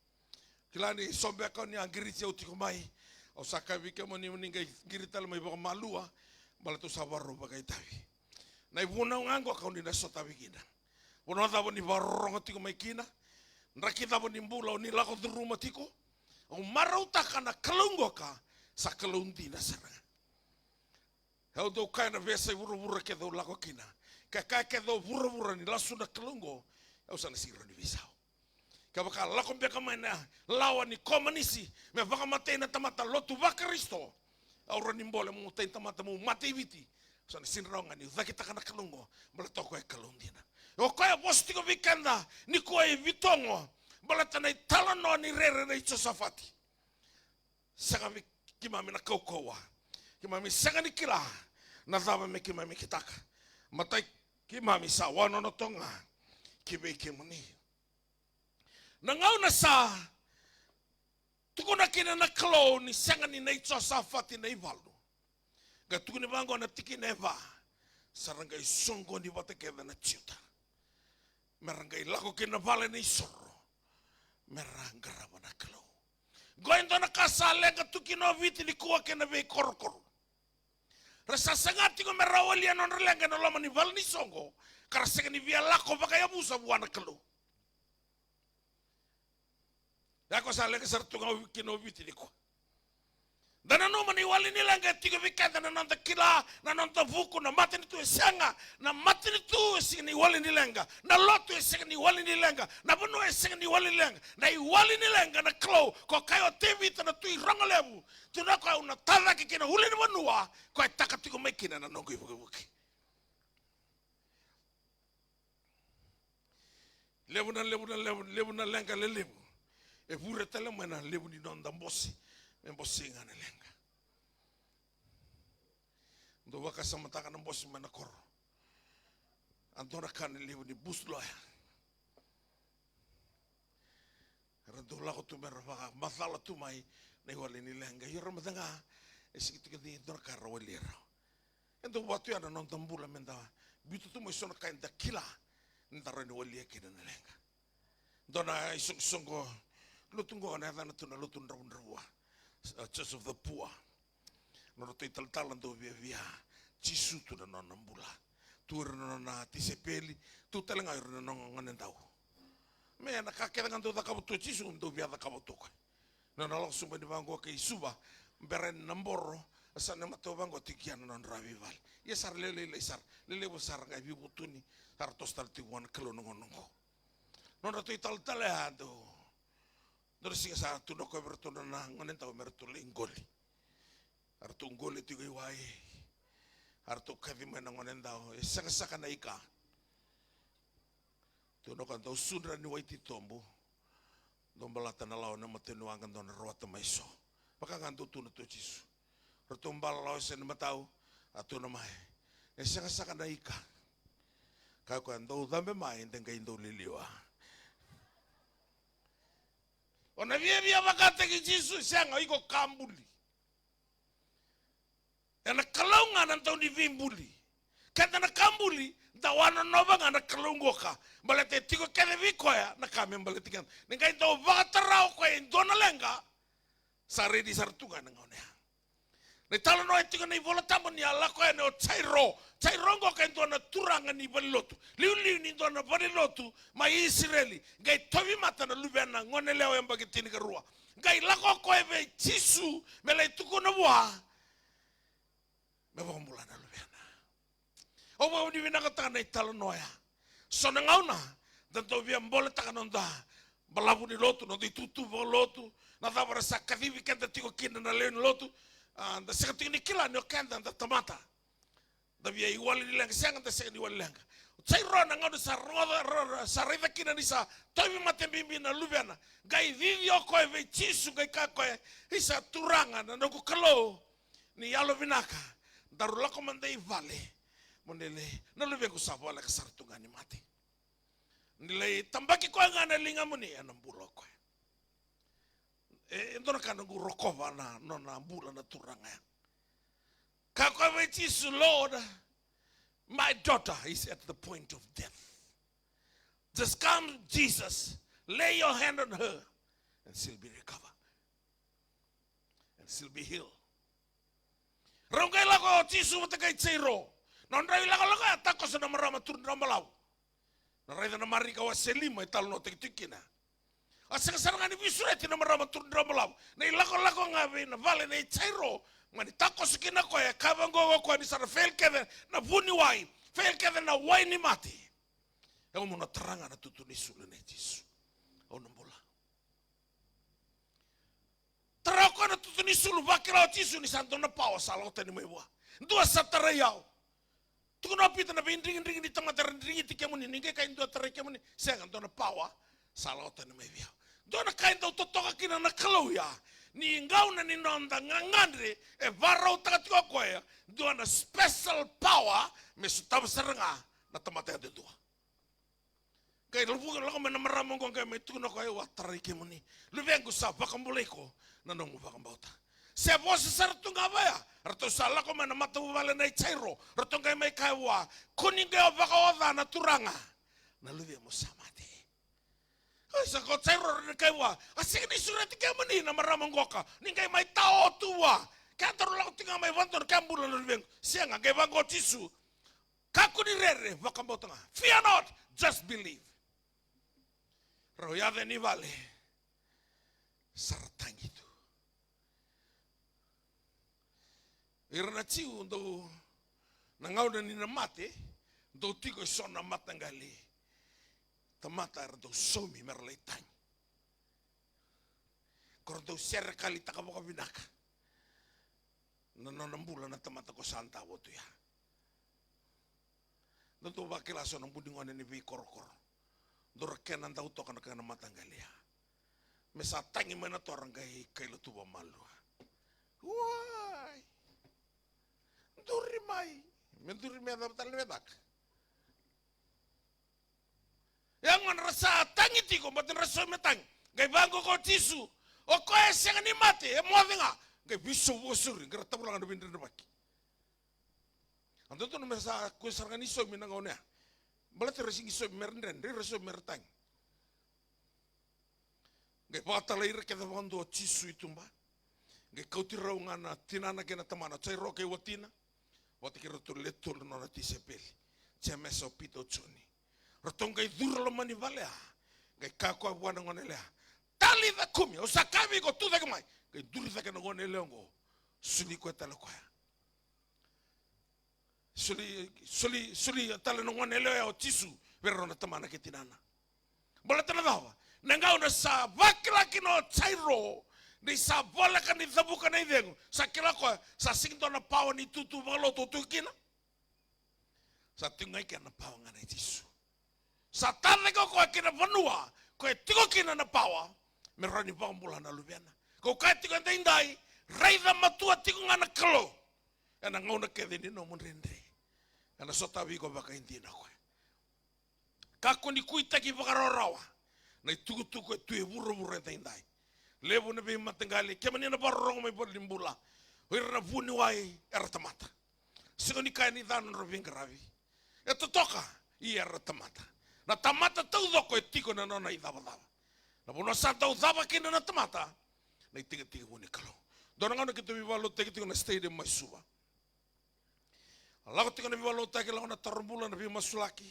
Kilani sombe akau ni angiriti au tiko mai. O saka wike mo ni ningai girita le mai baka malua. Bala tu sabaru bagai tawi. Na ibuna ngango akau ni na sota wikina. Wano dhabo ni barongo tiko mai kina. Nraki dhabo ni mbula o ni lako dhuruma tiko. O marauta na kalungo ka sa kalundi na saranga. Hau do kai na vesa vura ke do lako kina. Kai ke do vura ni lasu na kalungo. Hau sana siro ni visao. Kabaka lakon beka maina lawa ni komunisi me vaka matei na tamata lotu vaka Kristo aura ni mbole mo tei tamata mo matei viti sana sinronga ni zakita kana kalungo bala toko e kalundina o koya bostiko vikenda ni ko e vitongo bala tanai talano ni rere na Josafati sanga kimami na kokowa kimami sanga ni kila na dhava me kimami kitaka matai kimami sa wano no tonga kibe kimani na ngau na sa tukuna kina na klo ni sanga ni nei Josafati nei valu ga tukuni bango na tiki neva saranga isongo ni wate keda na ciuta meranga ilako kina vale ni soro meranga raba na klo goindo na kasa lega tukino viti ni kuwa kena vei korokoro rasa sangati ko merawali anon relenga na loma ni val ni songo karasega ni via lako baka ya busa buana klo. Ako sa lega sartu ngau kino viti ni ko. Dana no mani wali ni langa tigo vikada na nanda kila na nanda vuku na mati ni tu esanga na mati ni tu esanga ni wali ni langa na lotu esanga ni wali ni langa na bono esanga ni wali ni langa na i wali ni langa na klo ko kayo tevita na tu i ronga levu tu na ko una tada ki kina huli ni wanua ko taka tigo mekina na nongo ibuki levu na langa le levu e pure tele mena levu ni nonda mbosi membosi ngane lenga ndo waka samataka na mbosi mena koro andora kane levu ni busloya rado lako tu mera waka mathala tu mai na iwale ni lenga yoro matanga esikiti kati ndora kara walira ndo watu ya na nonda mbula menda bitu tu mo sona kain da kila ndara ni walia kina na lenga ndona isongo lutungo na dana tu na lutun rawa Church of the Poor. Noro te taltalan do via chisu tu na nambula. Tu na tisepeli tu talenga na nganendau. Me na kakeda ngando da kabuto chisu do via da kabuto. Na na langsung ba dibango kay suba beren namboro asa na mato bango tikian non ravival. Yesar lele besar ngai bibutuni hartos taltiwan kelo nongo. Noro te taltalado. Nora singa sa tu no ko berto na ngonen tao merto lingoli. Arto ngoli tigo iwai. Arto kavi mena ngonen tao sanga saka na ika. Tu no kan tao sunra ni wai titombo. Dombalata na lao na matenu angan don rota maiso. Baka nganto tu no to chisu. Arto mbal lao sen matao atu na mai. Sanga saka na ika. Ka ko ando dambe mai tenga indo liliwa. Ona via wakate ki Jisu sanga iko kambuli. Ena kalonga na tau ni vimbuli. Kata na kambuli da wana nova nga na kalongo ka. Balete tiko kene vikoya na kame balete kan. Nengai tau wakatarao kwa indona lenga. Saredi sartunga na ngaonea. Nei tala no etinga nei vola tamani ala ko ene o Chairo. Chairongo ka ndona turanga ni balilotu. Liu ni ndona balilotu ma Israeli. Ngai tovi mata na lubena ngone leo emba kitini karua. Ngai lako ko eve Jisu mele tuku na wa. Me bombula na lubena. O wa ni vina ka nei tala noya. Sona ngauna dan to via mbola takanonda. Balabu ni lotu no ditutu vo lotu. Na davara sakadivi kenda tiko kina na leo ni lotu. Da seka ni kila ni okenda da tamata da via iwali ni lenga senga da seka ni iwali lenga tsai rona ngado sa roda sa rida kina ni sa toimi matembimbi na luvena gai vivio ko e Jisu gai ka ko isa turanga na no kalo ni yalo vinaka darula ko mandei vale monele na luve ko sa bola ka sartunga ni mati nilai tambaki ko ngana linga muni anambulo ko ndona kana ngu rokova na nona mbula na turanga kakwa Jesus, Lord, my daughter is at the point of death. Just come, Jesus, lay your hand on her and she'll be recovered and she'll be healed. Rongai lago Jesus matakai tsairo nondrai lago atako sa namarama turun malau na raida na marika wa selima italo no tiktikina. Asal saranga ni visureti na marama turun malau na ilako ngabe na vale na tsairo mani tako sikina ko ya kavango ko ni sara fel keve na vuni wai fel keve na wai ni mati e o mona tranga na tutu ni sulu na Jisu o nambola trako na tutu ni sulu vakira o Jisu ni santo na pao sala o tani mewa ndua satara yao tuku na pita na bindring ni tamata ring ti kemuni ninge ka ndo tara kemuni senga ndo na pao sala o tani mewa ndo na ka ndo totoka kina na kaloya ni ngauna ni nonda ngangandre e varau takatiko koya do na special power me sutab seranga na tamata de dua kai lubu lo me na maramo ngong me tuno koya watari kemuni luvengu sa vakambuleko na nongu vakambauta se vos sartunga baya rato sala ko me na matu vale na Chairo rato ngai me kaiwa kuninge vakawa na turanga na luvemo samate sa ko Chairo na kaiwa asik ni surati kemuni na maramo ngoka ningai mai tao tua kantor la tinga mai vantor kambula na luveng sianga ngai vango Jisu kakuni rere vakambauta fear not just believe roya ni vale sartang itu irna tiu ndo nangau ni na mate ndo tiko sona matangali tamata do somi merleitang kordo ser kali takaboka binaka nonon bulan na tamata ko santa wotu ya ndo bakila so nang budingon ni vi korkor dor kenan tau to kana kana matangalia mesa tangi mena torang kai lo tuwa malu wai duri mai menturi me adaptar ledak yang man rasa tangi tiko matin rasa metang gai bango ko Jisu o ko eseng ni mate e mo vinga gai bisu wosuri gra tabulang do bindir baki ando to mesa ko sargani so minangone balat resing so mernden reso mertang gai pata leir ke da wando Jisu itumba gai kauti raungana tinana kena tamana Chairo ke watina watikira to letul no na tisepeli chemeso pito choni rotong gai durlo mani valea gai kako buana ngonelea tali da kumi o sakavi go tu da mai gai duri da kana ngonelongo suli ko tala ko suli tala ngonelea o Jisu verro na tamana ke tinana bola tala dawa nangau na sa vakla kino Chairo ni sa bola kan ni tabuka na idengo sa kila ko sa singto na pao ni tutu balo tutu kina sa tingai kana pao ngana Jisu sa tale ko kina vanua ko tiko kina na pao merani pambula na lubiana ko ka tiko ndai raida matua tiko ngana kalo ana ngona kedini no munrende ana sotavi ko baka indina ko kako ni kuita ki bakarorawa na tuku tu e buru ndai levo na be matangali kemani na barong mai bolimbula hirna vuni wai ertamata sigoni kaini dan robin gravi eto toka i ertamata na tamata tau doko etiko na nona i dava na bono santa u dava kina na tamata na tiga vuni kalo Dona ngana kita bibalo teki tiko na stadium mai suba. Lago tiko na bibalo teki lago na tarumula na bima sulaki.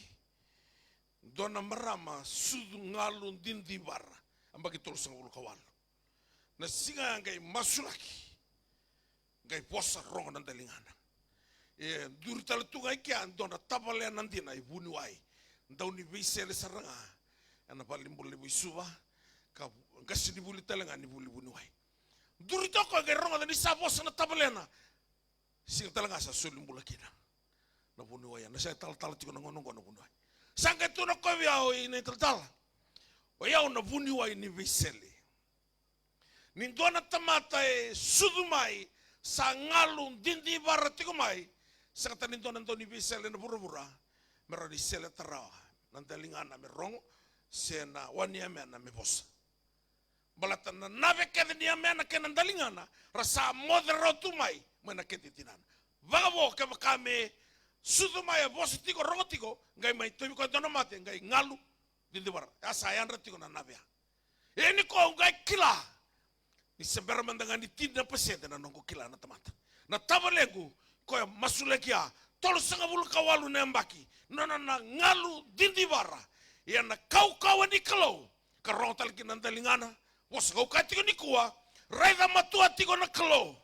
Dona marama sudu ngalu dindi bara. Ambagi tolu sang ulu kawalu. Na singa ngai masulaki. Ngai posa rongo na dalingana. Duri tala tunga ikia dona tabale nandina ibuni wai. Dauni bisele saranga. Ana balimbule bisuba. Kasi nibuli talenga nibuli buni wai. Duri toko ngai rongo na nisa posa na tabalena. Singa talanga sa sulimbula kina. Na buni wai. Na saya tal tiko na ngonongo na buni wai. Sangka tu na kowi au ini tal. Oyau na buni wai ni bisele. Nindona tamata sudumai sa ngalung dindi baratiko mai. Sa kata nindona ni bisele na bura-bura. Meron di sele tarawa. Nandalingana merong. Sena waniame na mebosa. Balatan na navekede ni amena ke nandalingana. Rasa modero tumai. Mena ketitinan. Vagabo ke makame sudumai bosa tiko rongo tiko. Ngai mai tobi ko dona mate. Ngai ngalu dindi bara. Asa yan ratiko na navea. Ini ko ngai kila. Ni sebera mandangani tinda pesete na nongo kila na tamata. Na tabalegu koya masulekia tolu sanga bulu kawalu nembaki. Nona na ngalu dindi bara. Ya na kau ni kalau. Karong talaki nandalingana. Was kau katiko ni kuwa. Raida matua tiko na kalau.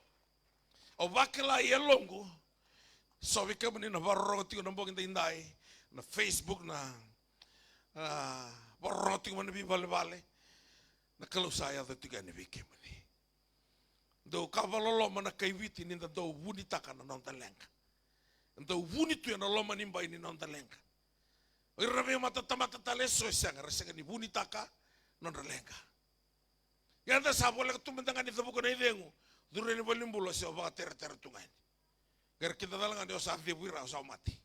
O bakela ia longo. So wika mani na varoro tiko na mbong indai. Na Facebook na. Varoro tiko mani bale. Na kalau saya tu tiga ni wika mani. Do kavalolo mana kaiwiti ni do wuni taka na non talenga. Do wuni tu na loma nimba ini non talenga. Irabe mata tamata taleso sanga resega ni wuni taka non talenga. Yanda sabole tu mendangan ni tabuko na idengu. Dure ni bolimbulo se oba ter tungani. Gar kita dalanga de osa de buira osa mati.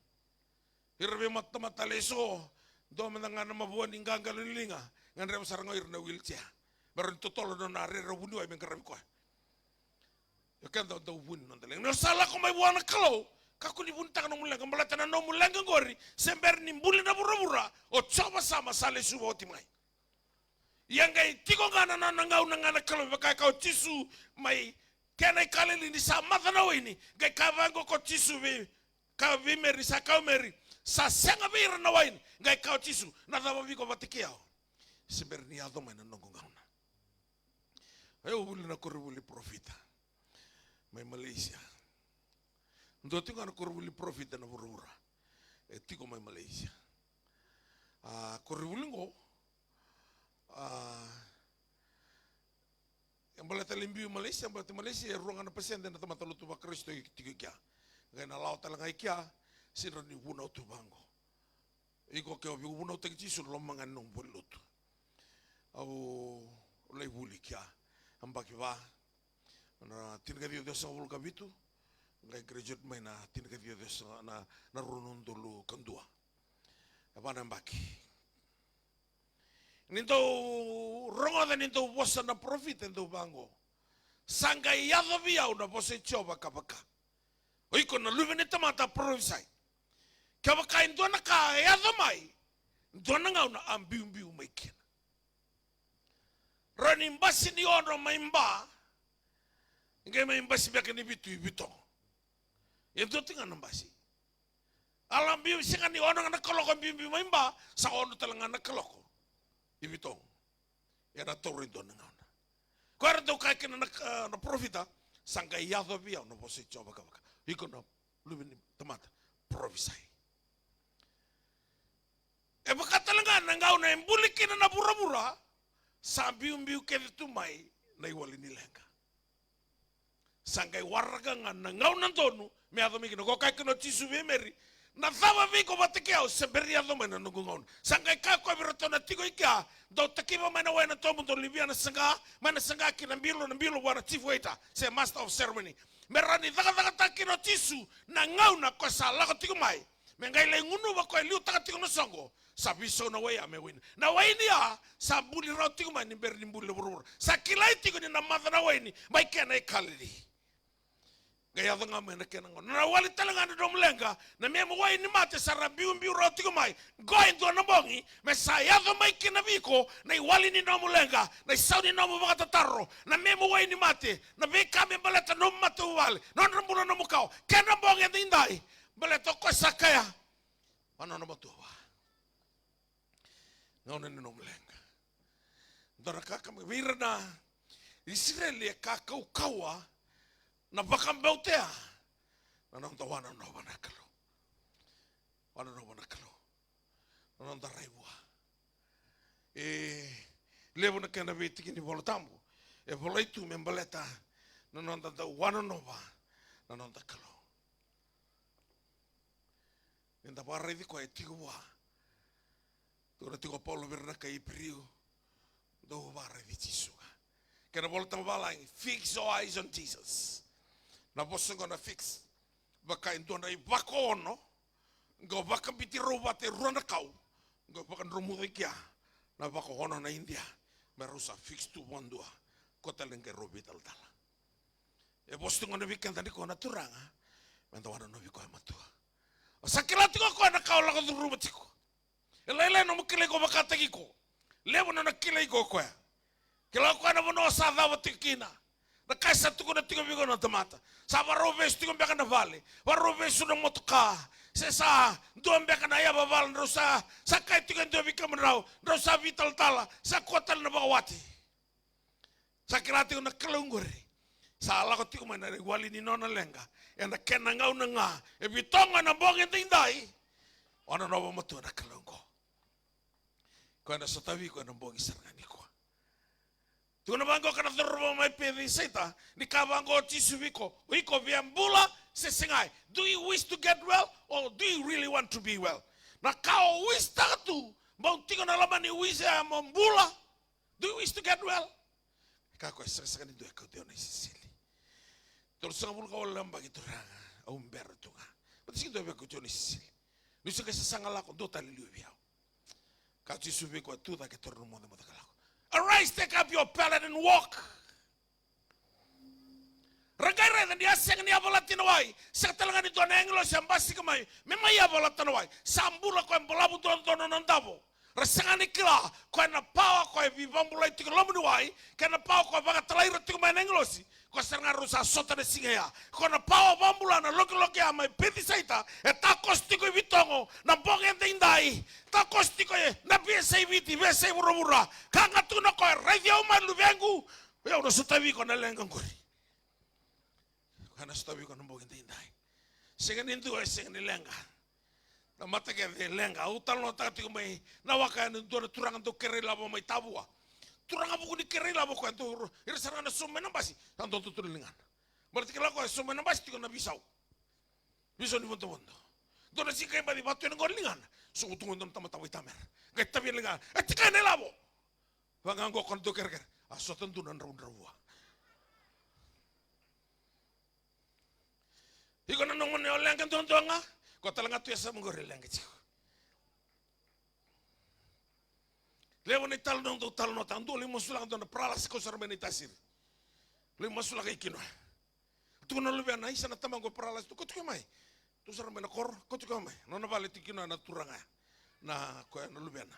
Irabe mata taleso do mendangan na mabuan inganggal linga. Ngandre sarang ir na wheelchair. Baron totolo no na re wuni ay mengkarabi ko. Ya kan do wun non teleng. No salah ko may buana kalau. Kako ni bunta no mulang balata na no mulang ngori. Sember ni mbuli na bura-bura. O coba sama sale suba otimai. Yang gay tiko ngana na ngau na ngana kalau baka kau tisu mai kenai kaleli ni sa mata na wini. Gay kavango ko tisu vi ka vi meri sa kau meri. Sa senga vi na wini. Gay kau tisu na daba vi ko batikiao. Sember ni ado mai na nongo ngauna. Ayo buli na korubuli profita. Mai Malaysia. Ndo tiko na korubuli profita na bura-bura. Tiko mai Malaysia. Korubuli ngo. Yang boleh talimbiu Malaysia, boleh Malaysia ruangan presiden na tamata lutu ba Kristo tiko kia. Ngai na lao talanga kia sira ni wuna tu bango. Iko ke obi wuna te kisu lomangan nong bolutu. Au lei buli kia. Ambaki ba na tinga dia desa ul kabitu ngai graduate mai na tinga dia desa na runun dulu kendua apa nambaki ninto rongo da ninto bosa na profit endo bango sanga yado biau na bosa choba kapaka oiko na luvene tamata provisai kapaka endo na ka yado mai dona ngau na ambiu mai kena ranim basi ni ono mai mba ngai mai mbasi bia kani bitu bito. Itu tinggal nambasi. Alam biu singa ni ono na koloko biu mai mba sa ono talanga na koloko. Ibito. Ya na torin do na ngana. Ko ara do kai kena na profita sanga yado bia no bosi choba ka. Iko na lubini tomata provisai. E baka talanga na ngau na embuliki na bura-bura sa biu ke tu mai na iwali ni lenga. Sangkai warga ngana ngau nantonu me ado mikino ko kai kino tisu meri na thava viko batekeo seberi ado mena nungungon sangkai ka ko biroto na tigo ikia do takiba mena wena tomu do libiana sanga mana sanga kina mbilo wana chief waiter se master of ceremony merani daga takino tisu na ngau na ko sala ko tigo mai mengai le ngunu ba ko liu taka tigo no songo sabiso na waya me win na waini ya sabuli ro tigo mai ni berni mbuli buru sakilai tigo ni na madha na waini mai kena kalili Gaya tanga me na kenango. Na wali talanga na domlenga na me mo wai ni mate sara biu roti ko mai. Going to na bongi me sa ya do mai kinabiko na wali ni domlenga na saudi no mo baka tarro na me mo wai ni mate na be kame baleta no matu wali. Non rambulo no mukao. Kena bongi ndai. Baleto ko sakaya. Ano na matuwa. Ngone ni domlenga. Dora kaka me virna Israeli kakau kawa na bakambautea na nonta wana no banakalo na nonta raibua levo na kena viti kini volotambu volaitu membaleta na nonta da wana nova na nonta kalo nenda barrevi ko etigua tora tigo polo verna kai priu do barrevi tisuga kena volotambu balai fix your eyes on Jesus. Na bosa gonna fix baka indona I bako ono go baka biti robate rona kau go baka romude kia na bako ono na India merusa fix tu bondua kota lenge robital tala e bosa gonna weekend ani ko na turanga menda wana no biko matua sakila tiko ko na kau la ko rubatiko ele no mukile go baka tagiko levo na kile go ko kila ko na bono sa dava tikina na kaisa tuko na tigo bigo na tomata sa varoves tigo beka na vale varoves sudah motoka sesa doam beka na ya baval rosa sa kai tigo ndo bika menrau rosa vital tala sa kotal na bawati sa kirati na kalungure sa ala ko tigo mana wali ni nona lenga e na kena ngau na nga e bitonga na bonge tindai ona no moto na kalungo ko na sotavi ko na bonge sarngani ko Tuna bango kana thorbo mai pedi seta ni kabango chisuviko wiko viambula se singai. Do you wish to get well or do you really want to be well? Na kao wish tatu mau tingo na lama ni wish ya mambula. Do you wish to get well? Kako esresa ni do ko teo ni sisili. Tol sa mul ko lamba gitu ranga au mbero tunga. Pati do be ko teo ni sisili. Ni se ke sangala ko do tali liu. Ka chisuviko tu da ke torno mo de mo kala. Arise, take up your pallet and walk. Ragai dan dia seng ni abolat tinawai. Setelah ni tuan Englos yang basi kemai. Memang ia abolat tinawai. Sambula ko yang bolabu tuan nondabo. Rasangan ni kila ko yang napawa ko yang vivang bulai tiga lomu duai. Ko yang napawa ko baga terlahir tiga main Englosi. Ko serangan rusa sota de singaya. Ko napawa bambula na loki amai peti saita. Takos tigo vitongo na bongen tindai. Takos tigo na biasa viti biasa burubura. Kanga tu na ko radio malu vengu. Ya udah sutavi ko na lengang kuri. Kana sutavi ko na bongen tindai. Sengan indu ay sengan lenga. Na mata ke lenga utal no ta tigo mai na waka na do turangan do kerela bo mai tabua. Turanga buku di kerela bo ko to irasarana sumena basi tanto tutulingan. Berarti kalau ko sumena basi tigo na bisau. Bisa ni bondo. Dona si kay badi batu ng golingan. So utungon don tamataway tamer. Kay tabi lingan. At tika nilabo. Wangang ko kondo kerker. Aso tentunan raw-rawa. Iko na nungon ni oleng kan tuan nga. Ko talaga tuya sa mong goril lang kitsiko. Lewo ni talno tanto limo sulang don pralas ko sarmeni tasir. Limo sulang kay kino. Tuno lubian na isa na tamang ko pralas to ko mai. Tu sarang mena kor, kau tu kau mai. Nona balik tikina na turanga, na kau na lubiana.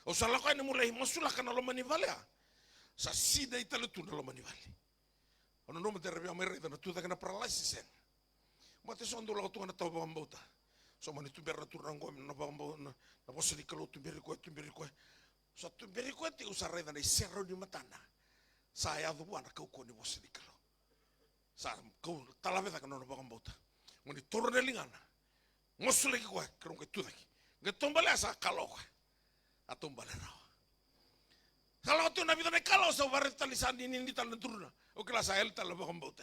O salah kau ni mulai masulah kana lo mani valia. Sa sida italu tu na lo mani vali. Ono no mete rebia merre na tu ta kana paralasi sen. Mate sondo la tu na tau bambota. So mani tu berna turango na bambo na bosa di kalau tu beri ko. Sa tu beri ko ti usare na serro ni matana. Sa ya du wana kau ko ni bosa di kalau. Sa kau talaveta kana no bambota. Mani toro de lingana. Mosu lagi ko kerong ke tu lagi. Getombale asa kalau ko. Atombale raw. Kalau tu nabi tane kalau sa baret talisan ini tal turuna. O klasa el tal ba kambota.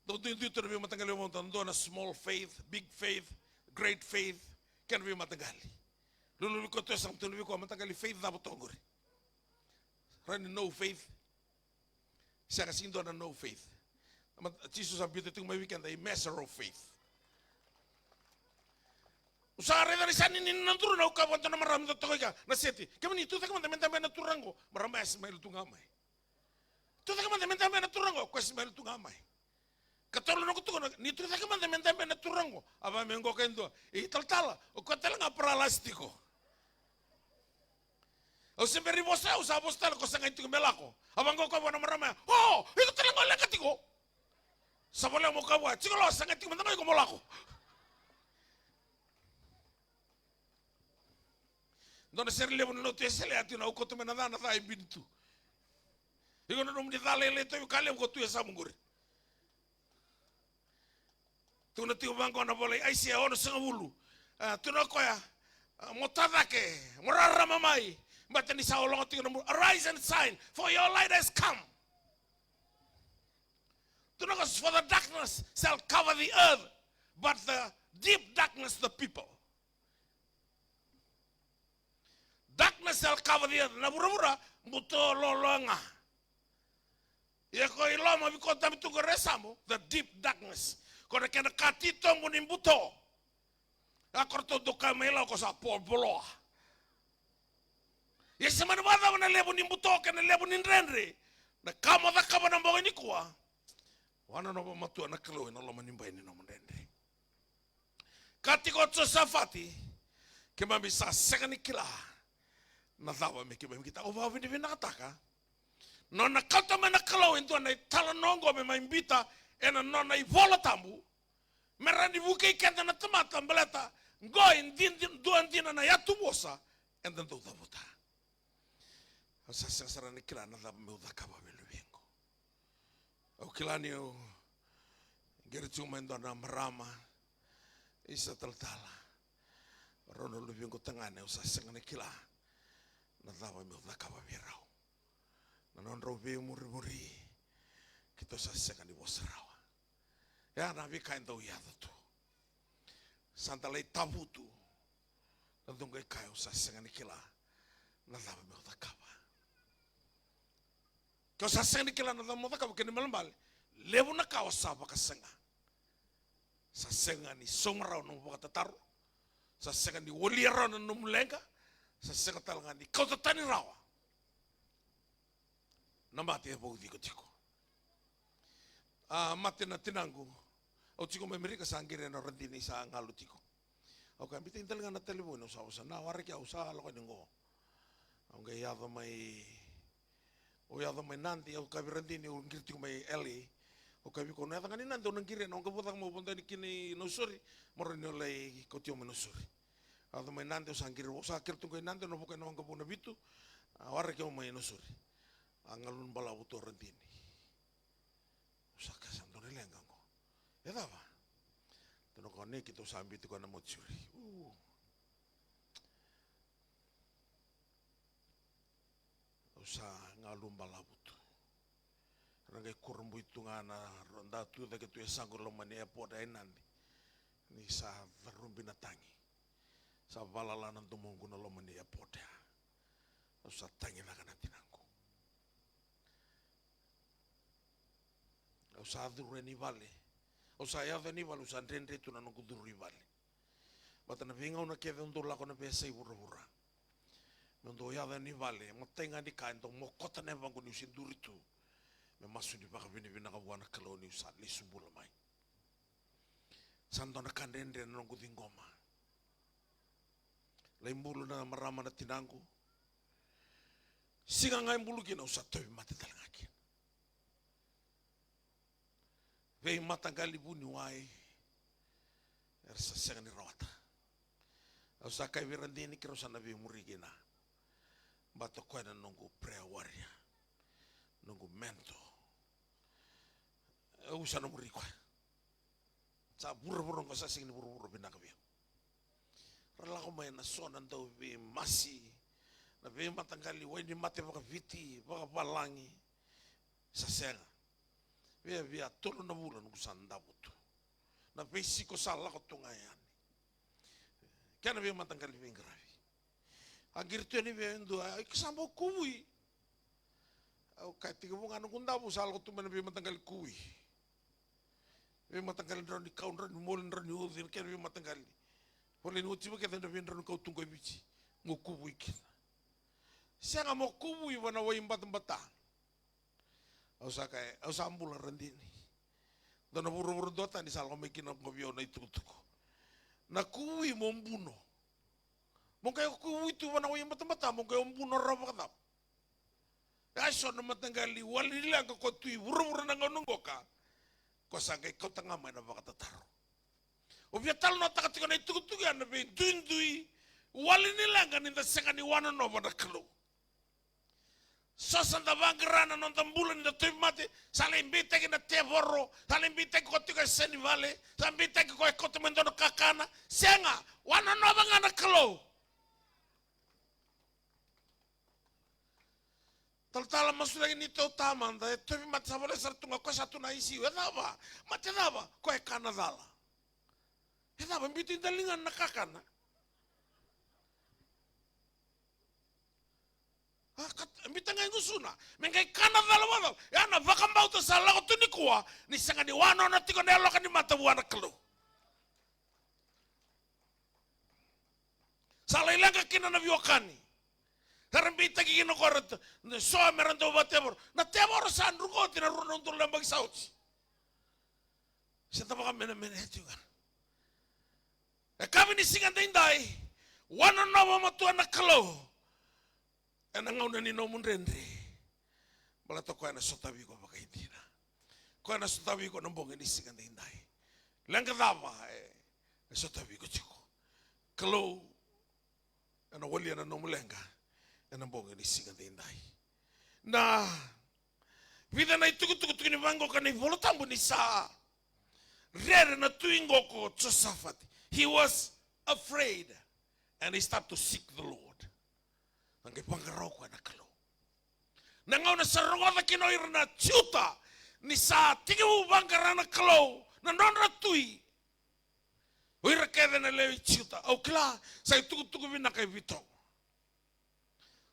Do tu nabi matangali mo tando na small faith, big faith, great faith, kan nabi matangali. Lulu ko to sam tu nabi ko matangali faith da botongori. Rani no faith. Siya kasindo na no faith. Jesus sabi ito may weekend ay measure of faith. Usare dari sana ini nanturu na ukawan to na marami to ka na seti. Kami ni tu ta kami tamay na turango marami as may lutungamay. Tu tak menta mena turango, kwes mel tu ngamai. Katolo no kutu ni tu tak menta mena turango, aba mengo kendo. Tal o kotel nga pralastiko. O semberi bosa usa bostal ko sanga itu melako. Abang ko wana marama. Oh, itu telengo lekatiko. Sabola mo kawa, chikolo sanga itu mentanga ko molako. Dona ser levo no te sele ati na ukoto mena na thai bintu. Igo no mdi thale le to kale ko tu esa mungure. Tu na tiu bango na bolei ai sia ono sanga bulu. Tu no koya motadake, morara mamai. But then isa olong tiu no arise and shine for your light has come. Tu no for the darkness shall cover the earth, but the deep darkness the people. Darkness shall cover the earth. Na bura-bura muto lolonga. Ya ko iloma biko tabi tu resamo the deep darkness. Kona kena katito munimbuto. Akorto do kamela ko sa polpolo. Ya semana bada na lebo nimbuto kana lebo ninrenre. Na kama da kama na mboga ni kwa. Wana no matu na kalo na lo manimba ni no mrenre. Katiko tso safati kema bisa sekani kila. Na dawa me kema kita ova vini vina kataka. No na kata me na kalo into na tala nongo me maimbita ena no na ivola tambu. Merani buke kenda na tamata mbeleta. Ngoi ndin duan dina na yatu bosa and then do da buta. Asa sasara ni kila na dawa me udakaba velu vengo. Au kila ni o geritu mendo na marama isa taltala. Rono lu vengo tangane usa sengane kila. Na dawa me udakaba virau. Na non robe muri kita sasengan di bosrawa. Ya nabi kain tau ya tu. Santa lei tabu tu. Tentu ngai kai sasengan kila. Na dawa me udakaba. Kau sasengan kila na dawa me udakaba kini melembal. Lebu na kau sapa kasenga. Sasengan ni somrau no buka tataru. Sasengan ni woliarau no mulenga. Sasengan talangan ni kau tatani rawa. Na mate e bau diko tiko. Mate na tinangu. Au tiko me merika sangire na rendini sa ngalu tiko. Au ka bitin talaga na telefono sa usa na wari ka usa lo ko ngo. Au ga yado mai o yado mai nanti au ka rendini o ngir tiko mai eli. O ka bi ko na ngani nanti o ngire no ka botang mo bonda ni kini no sori moroni olai ko tio no sori. Au mai nanti o sangire o sa kirtu ko nanti no buka no ka bona bitu. Wari ka mai no sori. Angalun bala buto rendini. Usaka sandore lengango. Ya dava. Teno kone kita sambi tu kana mochuri. Usa ngalun bala buto. Rangai kurumbu itu ngana ronda tu da ketu esangur lomani airport ai nandi. Ni sa varumbi natangi. Sa balala nantu mongu na lomani airport ya. Usa tangi na kana tinango. Usa dure ni vale. Usa ya ni vale usa ndende tu na no kuduru vale. Bata na vinga una keve ndo la kona pesa ibura. Ndo ya ni vale, matenga ni kain to mokota ne vangu ni usinduri tu. Me masu ni baka vini vina kawana kaloni usa li sumbula mai. Sando na kandende na nongu ngoma. Laimbulu na marama na tinangu. Singa ngai mbulu kina usa tobi mate talanga kina. Vei matangali buni wai ersa sengani rawata. Usa kai virandini kira usa nabi murigina. Bato koina nungu prayer warrior. Nungu mento. Usa no murikwa. Sa buru-buru ngasa singini buru-buru binakabia. Rala ko may nasonan daw vi masi. Na vi matangali wai ni mate baka viti baka balangi sa senga. Via tolo na bulan ko sanda buto. Na basic ko sala ko tungayan. Kaya na via matanggal via gravi. Ang girto ni via ndo ay kasama kuwi. Au kahit tiga mo ngano kunda mo sala ko tuman via matanggal kuwi. Via matanggal ron ni kaun ron molin ron ni udin kaya via matanggal. Polin uti mo kaya na via ron kau tungkoy bici. Ngo kuwi kina. Siya nga mo kuwi wana way batang-batang. Ausa ambula rendini. Dona buru-buru dota ni sal ngomekina ngobio na itutuko. Na kui mombuno. Mungkin kui itu wana wayang mata-mata mungkin ombuno rapa katap. Aso na matanggali walila ka kotui buru-buru na ngonongoka. Ko sangkay ko tanga mana bakatataro. Obiatal na takatiko na itutuko na be duindui walinila ka ninda sangani wana no wana kalo. Sosanda bangrana non tambulan da mate salimbite que na tevoro salimbite ko tika seni vale salimbite ko ko mendono kakana senga wana no bangana klo tal masula ini to tamanda to mate sabole sartunga ko satu na isi wedaba mate daba ko e kanadala edaba mbiti dalingan na kakana Mbitanga ingusuna mengai kana dalawalo yana vakambau to sala ko tunikua ni sanga ni wano na tiko nelo kan ni mata buana kelo sala ilanga kina na biokani tarambita ki kino korot ne so merando batebor na tebor sandru ko tina runo untuk lembag sauci senta baka mena juga kami ni singa dindai wano na matu na kelo Enang ngau ni nomun rendre, malah to ko ana sotabi ko pakai tina, ko ana sotabi ko nombong ini singan dindai, langka dapa sotabi ko ciko, kalau ana wali ana nomu langka, ana nombong ini singan dindai, nah, vida na itu ni mango kan ni bolo tambu ni sa, rere na tuingo ko Josaphat, he was afraid, and he started to seek the Lord. Nangke pangarau ko na kalo. Nangaw na sarunga na kinoir na tiyuta ni sa tingimu bangkara na kalo na non ratui. Uira kede na lewi tiyuta. Au kila sa ituku bina kay bitong.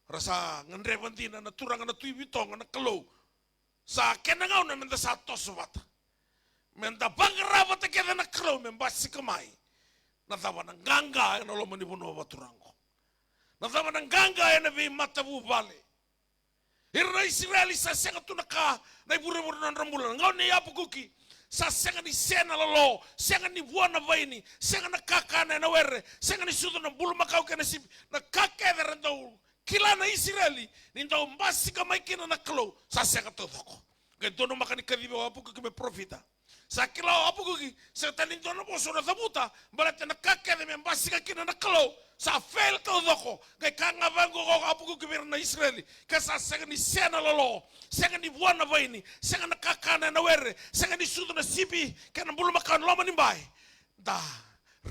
Rasa ngandre bantina na turang na tui bitong na kalo. Sa kenangaw na menda sa tosubata. Menda bangkara bata kede na kalo membasi kamay. Natawa ng ganga na lomo ni buno baturang ko. Natama ng ganga na may matabu bale. Hirna Israeli sa senga tunaka na ibura-bura ng rambulan. Ngaw na yapo kuki sa senga ni sena lalo, senga ni buwan na vaini, senga na kakana na were, senga ni sudo ng bulu makaw ka na sip, na kakeda rin daw, kila na Israeli, nindaw mbasi ka may kina na kalo sa senga todoko. Kaya doon makani kadiba wapo kuki may profita. Sa kila wapo kuki, sa tanin doon na po suna tabuta, balat na kakeda may mbasi ka kina na kalo, sa fail to doko kay kanga bango ko apugo kibir na Israeli kasa sanga ni sena lolo sanga ni buana vaini sanga na kakana na were sanga ni sudo na sipi kana bulu makan loma ni bai da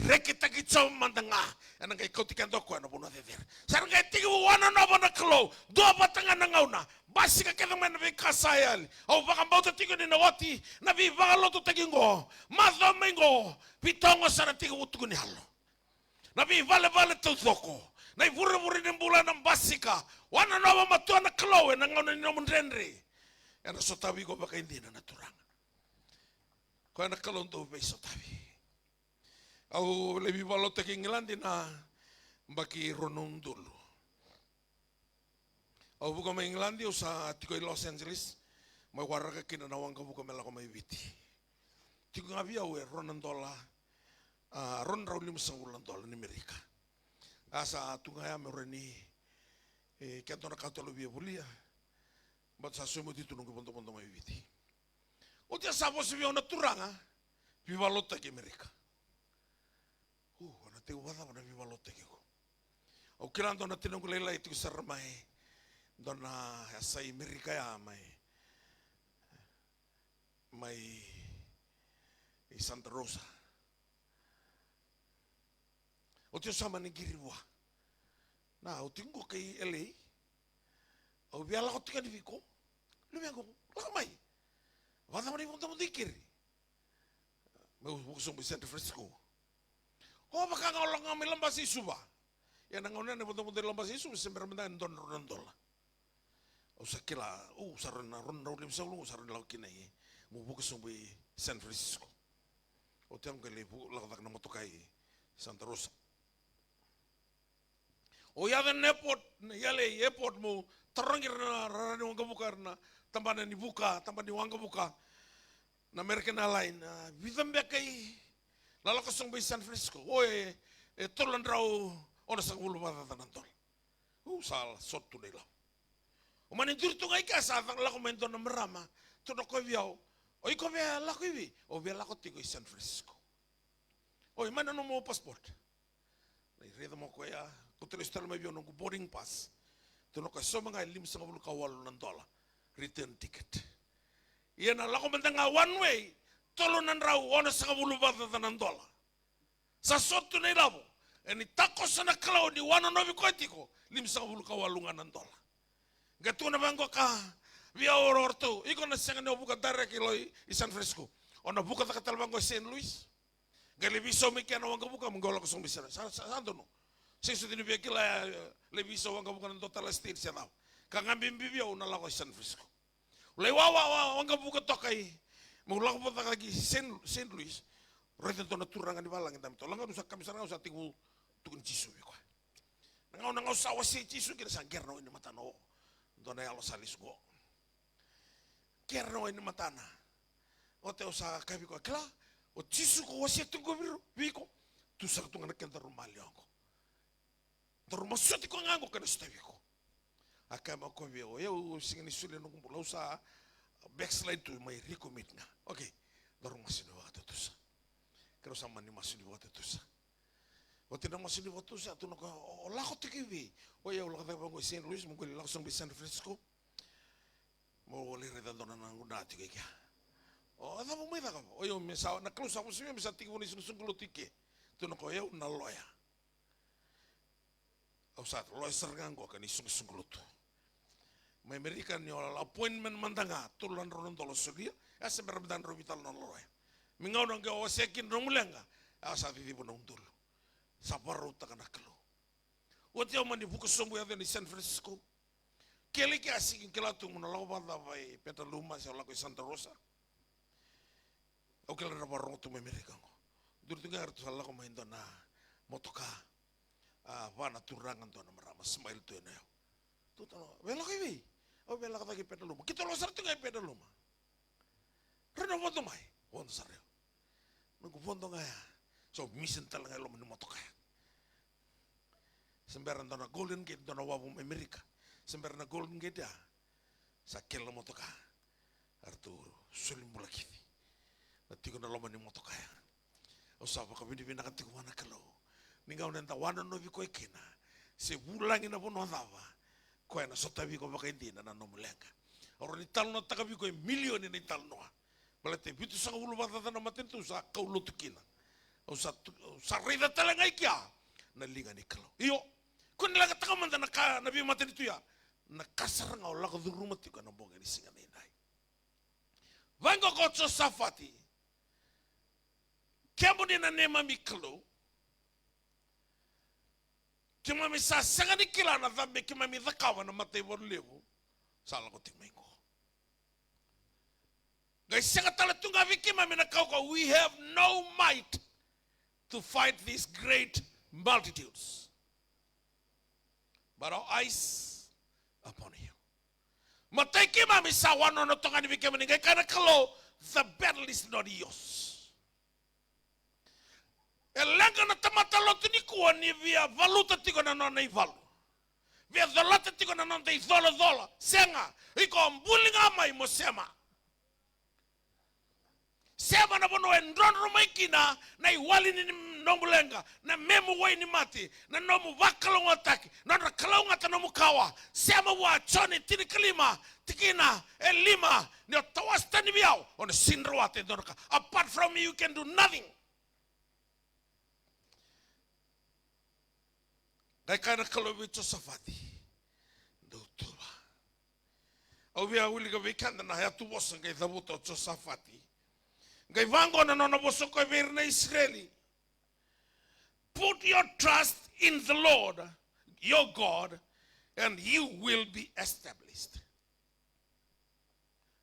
rekita ki chom mandanga ana kay kotikan doko na buna dever sanga kay tigi wana na bana klo do batanga na ngauna basi ka kedang man be kasayal au baka mbauta tigo ni nawati na bi baka loto tagingo mazo mengo pitongo sana tigo utugo ni halo Nabi vale tu toko. Nai buru-buru ni bulan ng basika. Wana nawa matuan na kalawe na ngaw na ninamun renre. Yana sotabi ko baka hindi na naturang. Kaya nakalong to may sotabi. Au lebi balot taking ilandi na baki ronong dulo. Au buka may Englandi o sa tikoy Los Angeles. May waraka kinanawang ka buka melako may biti. Tiko nga biya we ronan dola. Ron raw lima sa ulang dola ni Amerika. Asa tungaya mereni kanto na katalo biya bulia. Bat sa sumo dito nung punto may biti. O tiya sabo si biya na turanga, bibalota ki Amerika. Ana teo wada na bibalota ki ko. O kilando na tinong lela ito sa ramay. Dona sa Amerika ya may Santa Rosa. O tiyo sama ni giriwa. Na, o tingko kay LA. O biala ko tika ni Vico. Lumiyan ko, lakamay. Wala man yung punta mo dikir. May usong by San Francisco. O baka nga lang nga may lambas isu ba? Yan ang una na punta mo din lambas isu. Siyempre man tayo doon. O sa kila, sa ron lim sa ulong, sa ron lang kinay. Mubukos by San Francisco. O tiyang kalipo, lakatak na moto kay Santa Rosa. O ya den airport, yale airport mo terangir na rarani wanga buka na tambana ni buka, tambana ni wanga buka. Na American Airline, vidambe kai lalakasong bay San Francisco. Oye, tolan raw ona sa ulo bata tanantol. Sal sot nila. O manindur tu ngai ka sa tang lako mento na marama, to no ko viao. Oi ko via lako ivi, o via lako tigo San Francisco. Oi mana no mo passport. Nei reda mo ko ya, ko trestal mai vio no boarding pass. To no ka so mga lim sa ulo ka walo ng dola. Return ticket. Iyan na lako mento nga one way, tolo nan raw ona sa ulo bata ng dola. Sa sot nila mo. Eni tako sana kalau ni wana novi koitiko lim sa ulo ka walungan ng dola. Gatu na bangko ka via orto iko na senga no buka direct iloi i San Francisco. Ona buka ta katal bangko St. Louis. Gali biso mi kana wanga buka menggola kosong bisa. Santo no. Sesu tini bia kila le biso wanga buka ng total estate sia tau. Ka ngambi bibia una la ko San Francisco. Le wawa wanga buka tokai. Mula ko ta lagi St. Louis. Rete to na turangan di balang entam to. Langa nusa kami sana usa tingu tukun cisu ko. Nangau sawa si cisu kira sanggerno ini matano. Dona ya lo salis go. Kerno ini matana. O te usa kabi ko kla. O cisu ko wasi tunggu biru biko. Tu sak tungan kenta rumah liangko. Terumah suati ko ngango kana stabi ko. Akama ko bio eu singini sule no kumpula usa backslide tu mai recommit nga. Okay. Dorong masih waktu tu sa. Kero sama ni masih waktu tu sa. Waktu na masih waktu sa tu naka lako tikiwi. O ya ulah kata bango St. Louis mungkin langsung di San Francisco. Mau lihat dona nanguna tiga kia. O ada mo mai da ka. O yo mesa na close ako siya mesa tikiwi ni sunggulo tiki. Tu naka yo na loya. O sa loya sergango kan ni sunggulo tu. May American ni ola appointment mandanga tulan ronon tolo sugia. Asa berbedan robital non loya. Mingau nang gawa sekin romulenga. Asa titipo nang dulu. Sabaru takana kalo. Wati au mani buka sombu ya ni San Francisco. Kele ki asikin kelatu muna lau banda vai Petaluma sa lako Santa Rosa. Au kele na barong tu memerikango. Duru tunga artu sa lako mahindo na motoka. Wana turangan to na marama smile to na. Tutano, vela ko iwi. Au vela ka taki Petaluma. Kita lo sar tunga Petaluma. Reno fondo mai. Fondo sareo. Nunggu fondo ngaya. So mission talaga lo mani motoka. Semberan dona Golden Gate dona wabum Amerika. Semberan na Golden Gate ya. Sa kela motoka. Arturo sulim mula kiti. Natiko na lo mani motoka ya. O sapa kami di bina katiko mana kalau. Ningau nenta wana novi ko ikina. Se bulangi na puno dawa. Ko na sotabi ko baka indina na nomulenga. Oro ni talo na takabi ko milioni ni talo noa. Balate bitu sa ulu batata na matin tu sa kaulo tukina. Sa rida talaga ikia na linga ni kalau. Iyo, kun laga takamanda na nabi mati itu ya. Nakasar nga ola ko rumah ti kana bonga ni singa ni nai. Vango ko safati. Kemo ni na nema mi kalau. Kema mi sa sanga ni kila na dhambe kema mi dhakawa na mati bon lewo. Sala ko tingmengo. Guys, sanga tala tunga viki mami na kau we have no might to fight these great multitudes. But our eyes upon you. Mataki mami sawano no tonga ni bike maninga kana kalo the battle is not yours. Elanga na tamata lotu ni kuwa ni via valuta tiko na nona ivalu. Via dolata tiko na nona dola. Senga, iko mbulinga mai mo sema. Sema na bono endron rumaikina na iwali ni nomulenga na memu wai ni mati na nomu wakalong ataki na rakalong ata nomu kawa sema wa choni tini kalima tikina elima ni otawasta ni biao on sinrwate donaka. Apart from me you can do nothing. Gai kana kalobi Josafati do tuba au bia uli ka vikanda na ya tubosa ngai dabuto Josafati. Gai vango na nona bosoko na Israeli. Put your trust in the Lord, your God, and you will be established.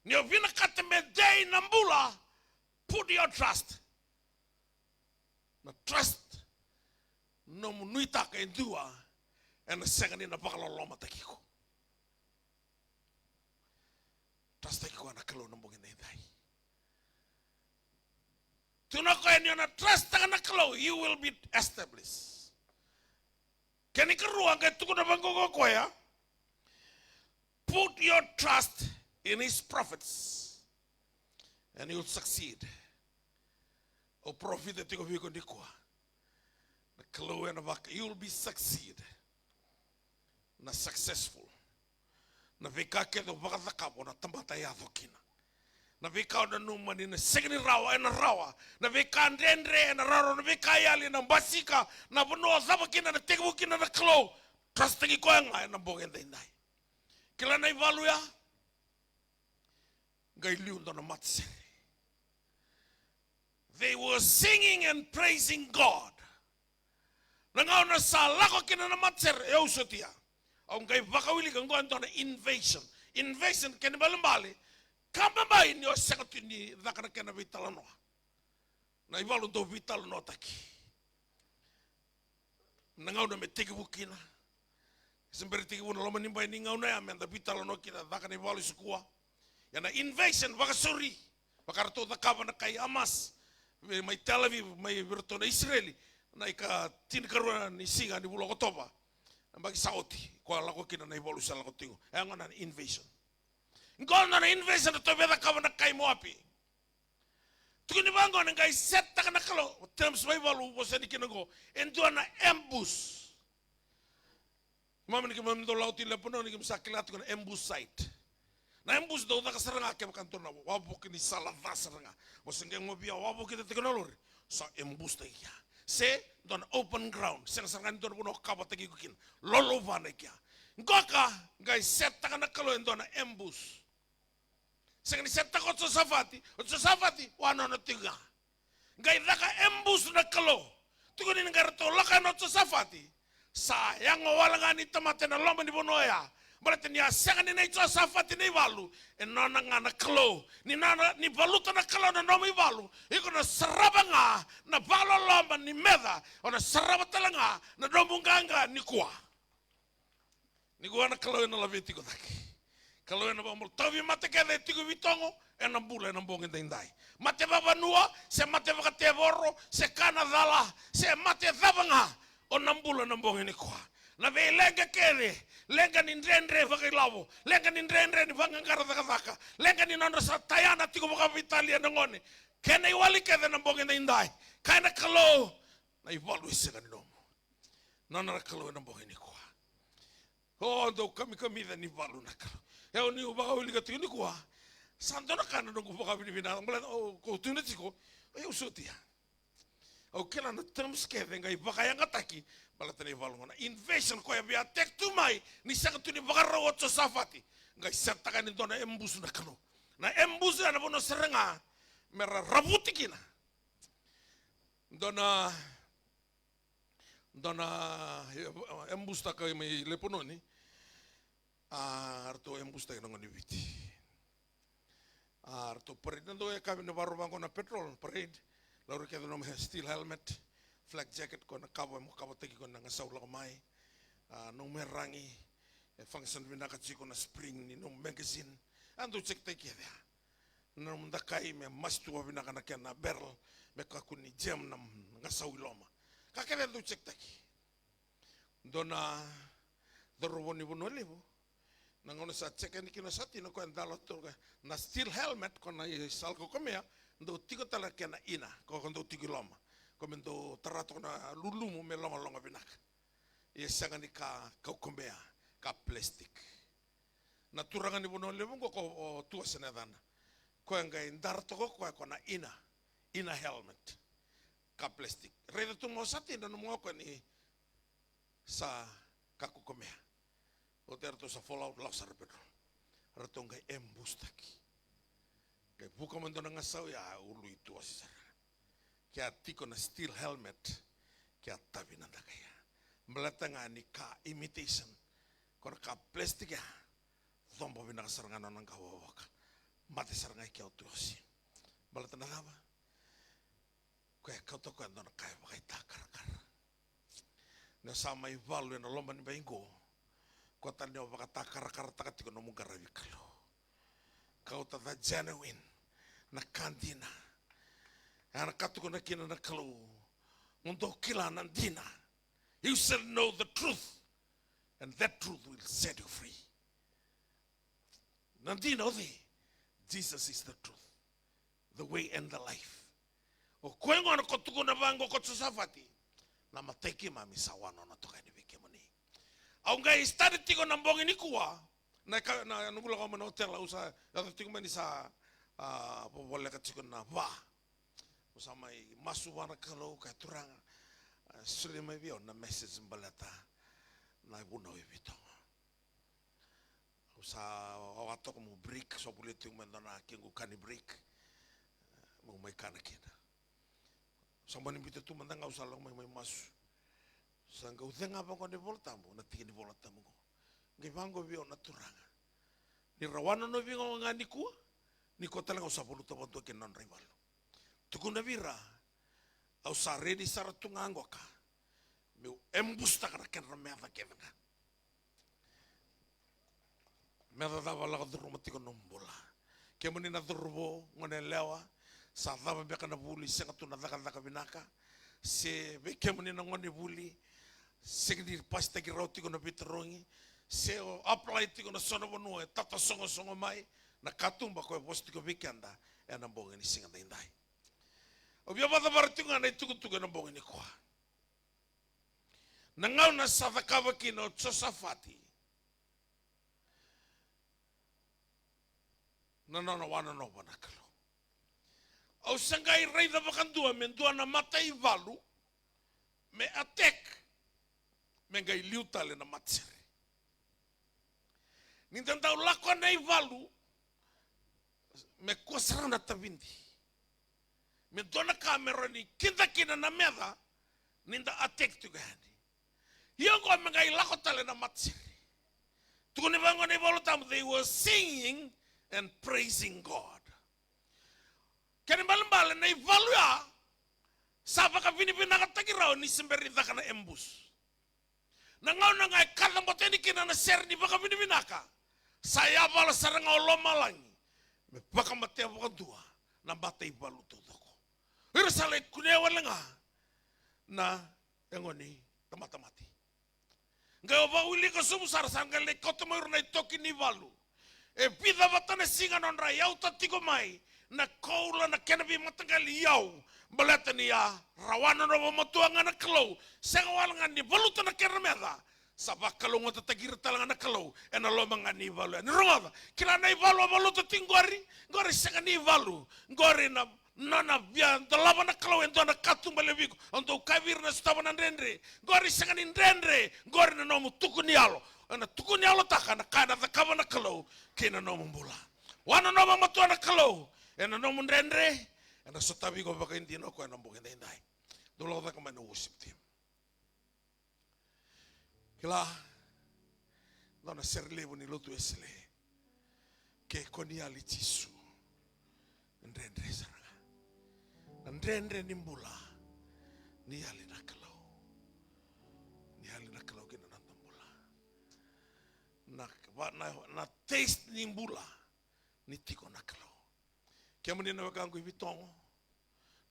Nio vina kateme dei nambula, put your trust. Na trust no munuita ka indua, ena senga ni na bakaloloma takiko. Tas takiko ana kalau nambongin dai. Tunako en yona trust na kalau you will be established. Kani keruang ke tuku na bangko ko ya. Put your trust in his prophets and you'll succeed. O prophet tiko biko dikwa. Na kalau na baka you'll be succeed. Na successful. Na vika ke do baka takapo na tambata ya thokina. Na vika na numani na segni rawa na rawa. Na vika ndendre na raro na vika yali na basika na bono zabakina na tekbukina na kalau. Trust tiki ko nga na bogenda indai. Kila na ivaluya ngai liundo na matse. They were singing and praising God. Nangau na salako kina na matser e usotia. Au ngai vakawili ka ngo na invasion. Invasion kene balambali. Kama bai ni o sekatini dakana kena vitala noa. Na ivalu do vitala no taki. Nangau na me tiki bukina. Semberi tiki buna loma nimba ini ngau na ya menda vitala no kita dakana ivalu sukua. Yana invasion vakasuri. Vakarto dakava na kai amas. Mai Tel Aviv, mai virto na Israeli. Na ika tinikarua ni singa ni bulo kotoba. Bagi sauti, kwa lako kina na ivalu sa lako tingo. Eanga na invasion. Ngol na invasion na tobe dakava na kai moapi. Tukuni bango na ngai set taka na kalo. Terms mai valu bosa ni kina go. Endua na ambush. Mama ni kima mdo lauti lepono ni kima sakilat ko na ambush site. Na ambush do da kasaranga ke kantor na wabo kini sala vasaranga. Bosenge ngobia wabo kita teknologi. Sa ambush ta ya. Se don open ground. Se saranga don bono kaba tagi kukin. Lolo vana kia. Ngoka ngai set taka na kalo endona ambush. Se ni set taka otso safati wana no tiga. Ngai daka ambush na kalo. Tuko ni ngarto laka no otso safati. Sa yang wala ni tamate na lomba ni bono ya. Berarti ni asenga ni nai tso safati ni walu. Enona ngana kalo. Ni nana ni baluta na kalo na nomi walu. Iko na sarabanga na balo lomba ni meda. Ona sarabatalanga na dombunganga ni kuwa. Ni kuwa na kalo na lavi tiko taki. Kalo na bamul tawi mate kede tiko vitongo. Ena bula ena bongin dindai. Mate babanua. Se mate vakatevoro. Se kanadala. Se mate dhabanga. Onambula na bongin ni kuwa. Na ve lenga kere, lenga ni ndrendre vakilavo, lenga ni ndrendre ni vangangara zakazaka, lenga ni nono sa tayana tiko boka vitalia nangone, kena iwali kede na mbonge na indai, kaina kalo, na iwalu isega ni nomo, nono na kalo na mbonge ni kwa. Oh, ndo kami da ni walu na kalo, heo ni ubaka ulika tiko ni kwa, sandona kana nungu boka vinivina, mbala, oh, kutuna tiko, usutia. O kila na terms kede ngai baka yang ataki, balatani valongona invasion ko ya bia tek tu mai ni saka tu ni bakara otso safati ngai sertaka ni dona embus na kano na embus na bono serenga mera rabuti kina dona embus ta kai mai lepononi arto embus ta ngoni viti arto peridando ya kami na baru bangona petrol perid lalu kita nom steel helmet flak jacket ko na kawa mo kawa tagi ko na ngasaw la kamay nung merangi function vinaka chiko na spring ni nung magazine ando check take ya nung dakai me mastu vinaka na kena barrel me kakuni jam na ngasaw iloma kakele ando check take dona doroboni bonolibo nangona sa check ni kina sati no ko andalo to na steel helmet ko na salko komea ndo tiko tala kena ina ko ndo tiko loma komendo tarato na lulumu me longa binak ye sanga ni ka kumbea ka plastic na turanga ni bono levo ko tua senadana ko ngai ndar to ko na ina helmet ka plastic reda tu mo sati na mo ko ni sa ka kumbea o terto sa fallout la sarpetro rato ngai embustaki ke buka mendo na ngasau ya ulu itu asar kia tiko na steel helmet kia tabi nanda kaya melatanga ni ka imitation kona ka plastic ya zombo bina saranga nang kawawaka mate saranga kia utuosi melatanga haba kaya kau to kaya nona kaya pakai takar kar na sama i valu na lomba ni baingo. Kota ni waka takara takati ko no mugaravi kalo. Kau tata genuine na kantina. Ana katu ko na kina na kalo. Untuk kila nandina. You shall know the truth. And that truth will set you free. Nandina odi. Jesus is the truth. The way and the life. O kwengo ana kotuko na vango kotusafati. Na mateki mami sawano na toka ni beke moni. Au ngai stadi tiko na mbongi ni kuwa. Na nungula kama na hotel la usa. Yato tiko mani sa popole ka tiko na va. Usama i masu wana kalau ka turanga. Suli mai vio na message mbalata. Na ibuna wibitonga. Usa wato como break so pule tiko mani na kengu kani break. Mau mai kana kena. Sama ni bita tu mandang usah lang mai masu. Sangka utenga apa kau di voltamu, nanti di voltamu ko. Ngai bango bio naturanga. Ni rawana no bingo ngani ku, ni kota lang usah puluh taban tu kenan rival. Tukuna vira, usah ready saratunga angoka. Meu embus tak ada kena merda kevenga. Merda dava laga duruma tiko nombola. Kemuni na durbo ngone lewa. Saatava beka na buli senga tu na daka binaka se beke muni na ngoni buli segni pasta ki roti ko na bitrongi se apply ti ko na sono bonu e tata songo mai na katumba ko posti ko bikanda e na bonga ni singa dai obia bada bartinga na tuku na bonga ni kwa na ngau na savakava ki no tsosafati na wana no banakalo. Au sangai rei da vakandua mendua na mata i valu me attack me ngai liutale na matsere. Nintentau lako na i valu me kosarana tavindi. Me dona kamera ni kinta kina na meda ninda attack tu gani. Hiongo me ngai lako tale na matsere. Tukuni vango na i valu tamu, they were singing and praising God. Kani mbali na ivalu ya sapa ka vini nakatagirao ni semberi kana embus. Na ngau na ngai kala mboteni kina na ser ni baka vini naka. Saya bala saranga oloma langi. Me baka matea baka dua na bata ivalu tutoko. Ira sale kunewa lenga na engoni tamati. Ngai oba uli ka sumu sarasanga le kotomo na itoki ni valu. E pida batane singa non rai au tatiko mai. Na kaula na kenabi matangali yau balata ni ya rawana no matuanga na kalo senga walanga ni voluta na kermeda sabak kalau ngota tagir talanga na kalo ena lomanga ni valu ni ronga kila na valu voluta tingori ngori senga ni valu ngori na nana bia dalava na kalo endo na katumba levigo ondo kavir na stava na ndendre ngori senga ni ndendre ngori na no tukunialo na tukunialo takana kana takava na kalo kina no mbula wana no matuanga na kalo ena no mundendre ena sotabi ko baka hindi no ko ena mbong indai dolo da kama no worship team kila dona serlevo ni lotu esle ke koni ali tisu ndendre saranga ndendre ni mbula ni ali nakalo kina na mbula na taste ni mbula ni tiko nakalo. Kia mani na wakangu ibitongo.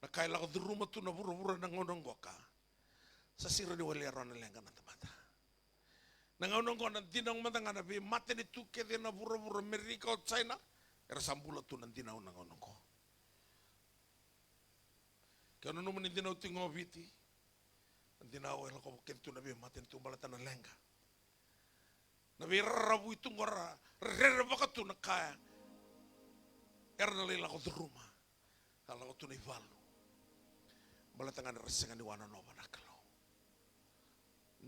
Na kai lako duruma tu na vura na ngonongoka. Sa sira ni wale arona lenga na tamata. Na ngonongo na dinang matanga na bi mate ni tuke di na vura Amerika o China. Era sambula tu na dinang na ngonongo. Kia no mani dinang tingo viti. Dinang ela ko kentu na bi mate ni tumbalata na lenga. Na bi rarabu itu ngora. Rere baka tu na kaya. Erna lila ko duruma, ala ko tunay valu, balatangan rasengan ni wana nova nakalo.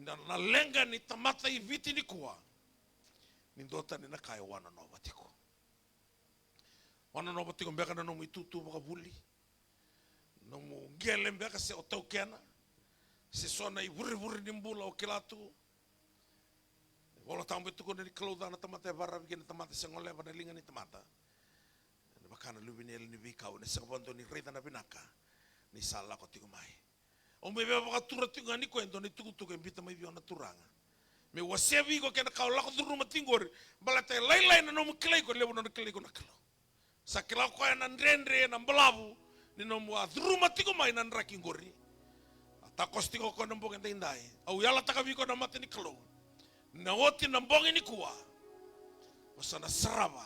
Na lenga ni tamata iviti ni kuwa, nindota ni nakaya wana nova tiko. Wana nova tiko mbeka na nomu itutu baka buli, nomu gele mbeka se otau kena, se sona i vuri ni mbula o kilatu. Wala tambu tuko ni klauda na tamata barra bigena tamata sengole bana linga ni tamata. Bakana lubinel ni vikau ni sakabondo ni rita na binaka ni sala ko tigumai O me beba ka tura tinga ni ko endo ni tuku en bita mai biona turanga. Me wasia vi ko kena kau lako turu matingor balate lai na no mklei ko lebu no klei ko nakalo. Sa kila ko na ndrendre na mblavu ni no mo turu matingo mai na rakingori. Ata kosti ko na mbong endai. Au yala taka vi ko na mate ni kalo. Na oti na mbong ni kuwa. Wasana sarava.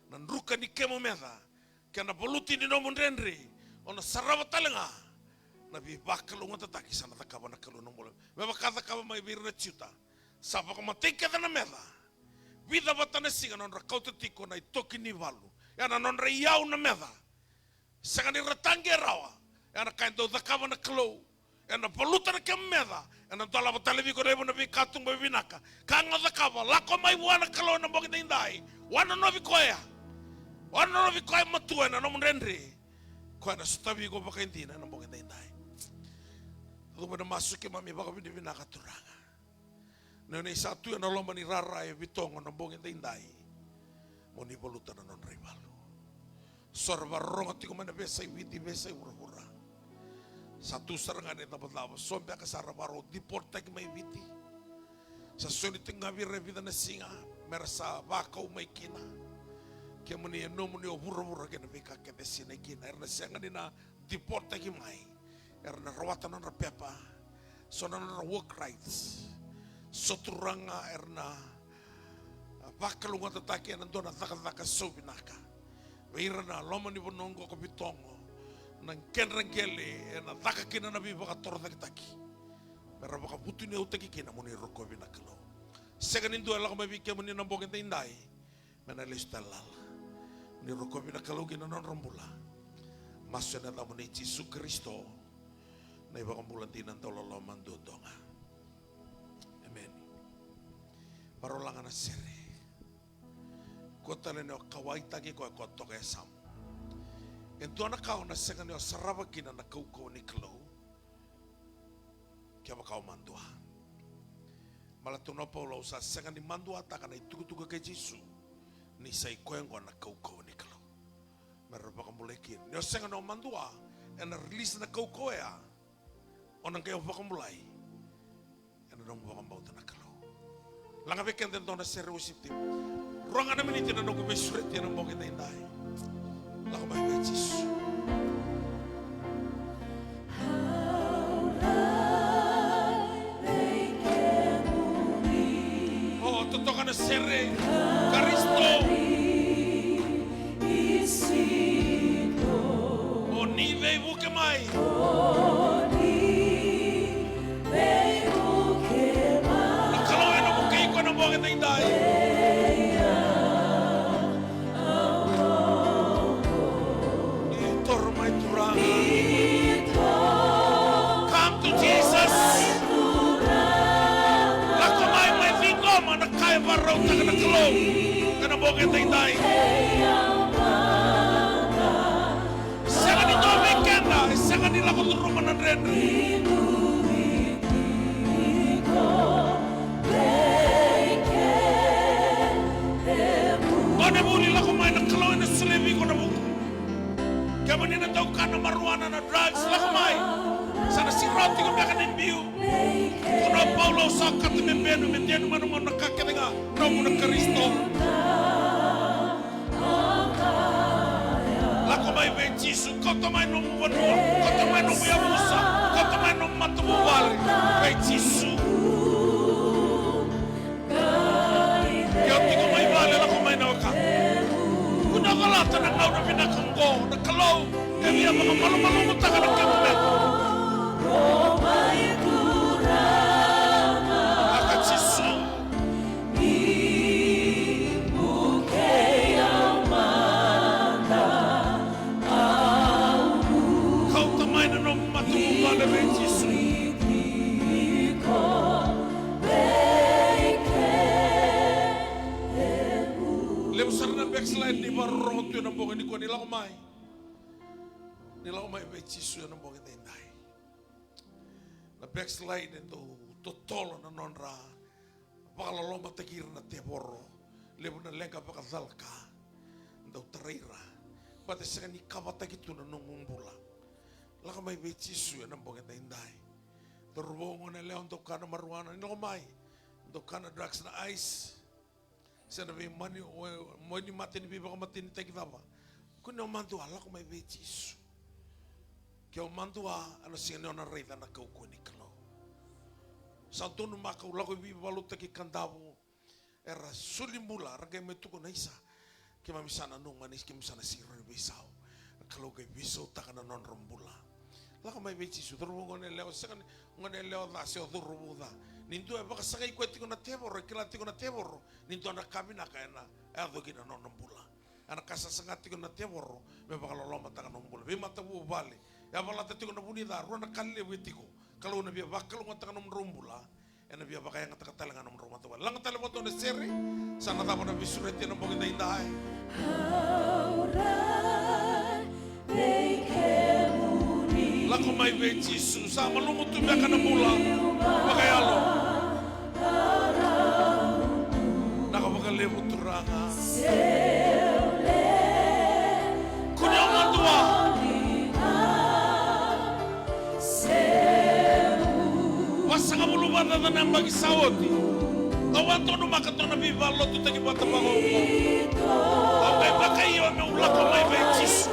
Na nruka ni kemo meda. Kena boluti ni no ndrendre. Ona sarava talenga. Na bi bakalo ngata taki sana takaba na kalo no mole. Beba kata kaba mai birna ciuta. Sapa ko matenka na meda. Vida batana singa non rakauta tiko na itoki ni valu. Yana non reiau na meda. Sanga ni ratange rawa. Yana kain do takaba na kalo. Yana poluta na kem meda. Yana dola batale vi ko rebo na vi katung ba vinaka. Kanga takaba lako mai wana kalo na bogi indai. Wana no vi koya. Wana no vi koya matua na no mrendre. Koya na sutavi ko baka indina na bogi indai. Tudo na masuke mami baka vinaka turanga. Nene satu na lomba ni rara e vitongo na bonge indai. Moni voluta na non rivalu. Sorba ronga tiko mana besa witi besa ura. Satu serangan eta batlawa sombe ka sarabaro diporta ki mai viti. Sa soni tinga vi revida na singa mersa bakau mai kina. Ke moni no moni ura ke na vika ke desina kina erna sanga na diporta ki mai. Erna rawata na pepa. Sona na work rights. Soturanga erna bakalunga tataki na dona taka sobinaka weirana loma ni bonongo ko bitongo nang kenrangele na taka kina na biba ka torda kitaki pero baka putu ni utaki kina moni roko binakalo seganin do ala ko mabike moni na bogente indai mena listalal ni roko binakalo kina non rombula masena na moni Yesu Kristo na iba ka mulantinan tololo mandodonga. Parolangan na sere. Kota le neo kawai tagi ko toke sam. Ento na kau na senga neo sarava kina na kau ni klo. Kia ba kau mandua. Malatu no paulo sa senga ni mandua taka na ituku ke Jesu. Ni sai koengo na kau ni klo. Merba ka mulekin. Neo senga no mandua ena release na kau ya. Onang kaya ba ka mulai. Ena no ba ka bauta na klo. Langa veken den dona seru siptim. Ronga na miniti na nuku besuret yan ang bokita indai. Langa may betis. Oh, totoo ka na sere. Karisto. O ni vei buke mai. Bokita indai. Itor mai turanga. Come to Jesus. Lako mai vingo mana kaya varau taka na kalo. Kana bokita indai. Sanga ni tome kenda. Sanga ni lako turuma na renri. Ona muli lako mai na kalau na slevi ko na buku. Kama ni na tau kana marijuana na drugs lako mai. Sana si roti ko baka na imbiu. Kuna Paulo sa kata me benu me tenu manu na kakenga. No mo na Kristo. Lako mai be Jesu kota mai no mo vanua. Kota mai no mo yabusa. Kota mai no matu mo wale. Be Jesu. Kaya tiko mai wale lako mai na waka. Kuna galata na ngau na pinakanggo. Na kalau. Kaya niya mga malu-malu mo taka na kaya mo. Aka Jesu. Kau tamay na no matu mo wale be Jesu. Sarana backslide ni baroto na bonga ni ko nila kumai. Nila kumai be Jesu na bonga tendai. Na backslide ito totolo na nonra. Pakala lomba takir na teboro. Lebu na lenga pakazalka. Ndaw tarira. Pati sa ni kabata gitu na nungumbula. Laka mai be Jisu na bonga ta indai. Torbo ngone leon to kana maruana no mai. To kana drugs na ice. Sana be mani ni mati ni biba mati ni tekitava. Kuno mantua laka mai be Jisu. Kau mantua ana singa ona reita na kau ko ni kalo. Santonu maka ulago biba balu teki kandavu. Era sulimula raga me tuko na isa. Kima misana no manis kima misana sira ni bisau. Kalau ke bisau takana non rombula. Laka mai be Jisu torbo ngone leo sekan ngone leo da se odurubu da. Nintu e baka sakai ko tiko na teboro kila tiko na teboro. Nintu ana kabina kaena e ado kina non rombula. Ana kasa sangat tiko na teboro me baka loloma takana rombula. Be mata bu bale. Ya bala tiko na buni da ruana kalle wetiko. Kalau na bia bakal ngata kana rombula. Ena bia baka yang ngata talenga nom rumah tuwa. Lang tale moto na seri. Sana tapa na bisurete na bogenda indai. Lako mai be Jisu sama lungu tu bia kana mula. Baka yalo. Naka baka lebu turanga. Kunya matua. Wasanga mulu bata na bagi sawoti. Awanto no makatona viva lo tu teki bata bango. Au baka iyo me ulako mai be Jisu.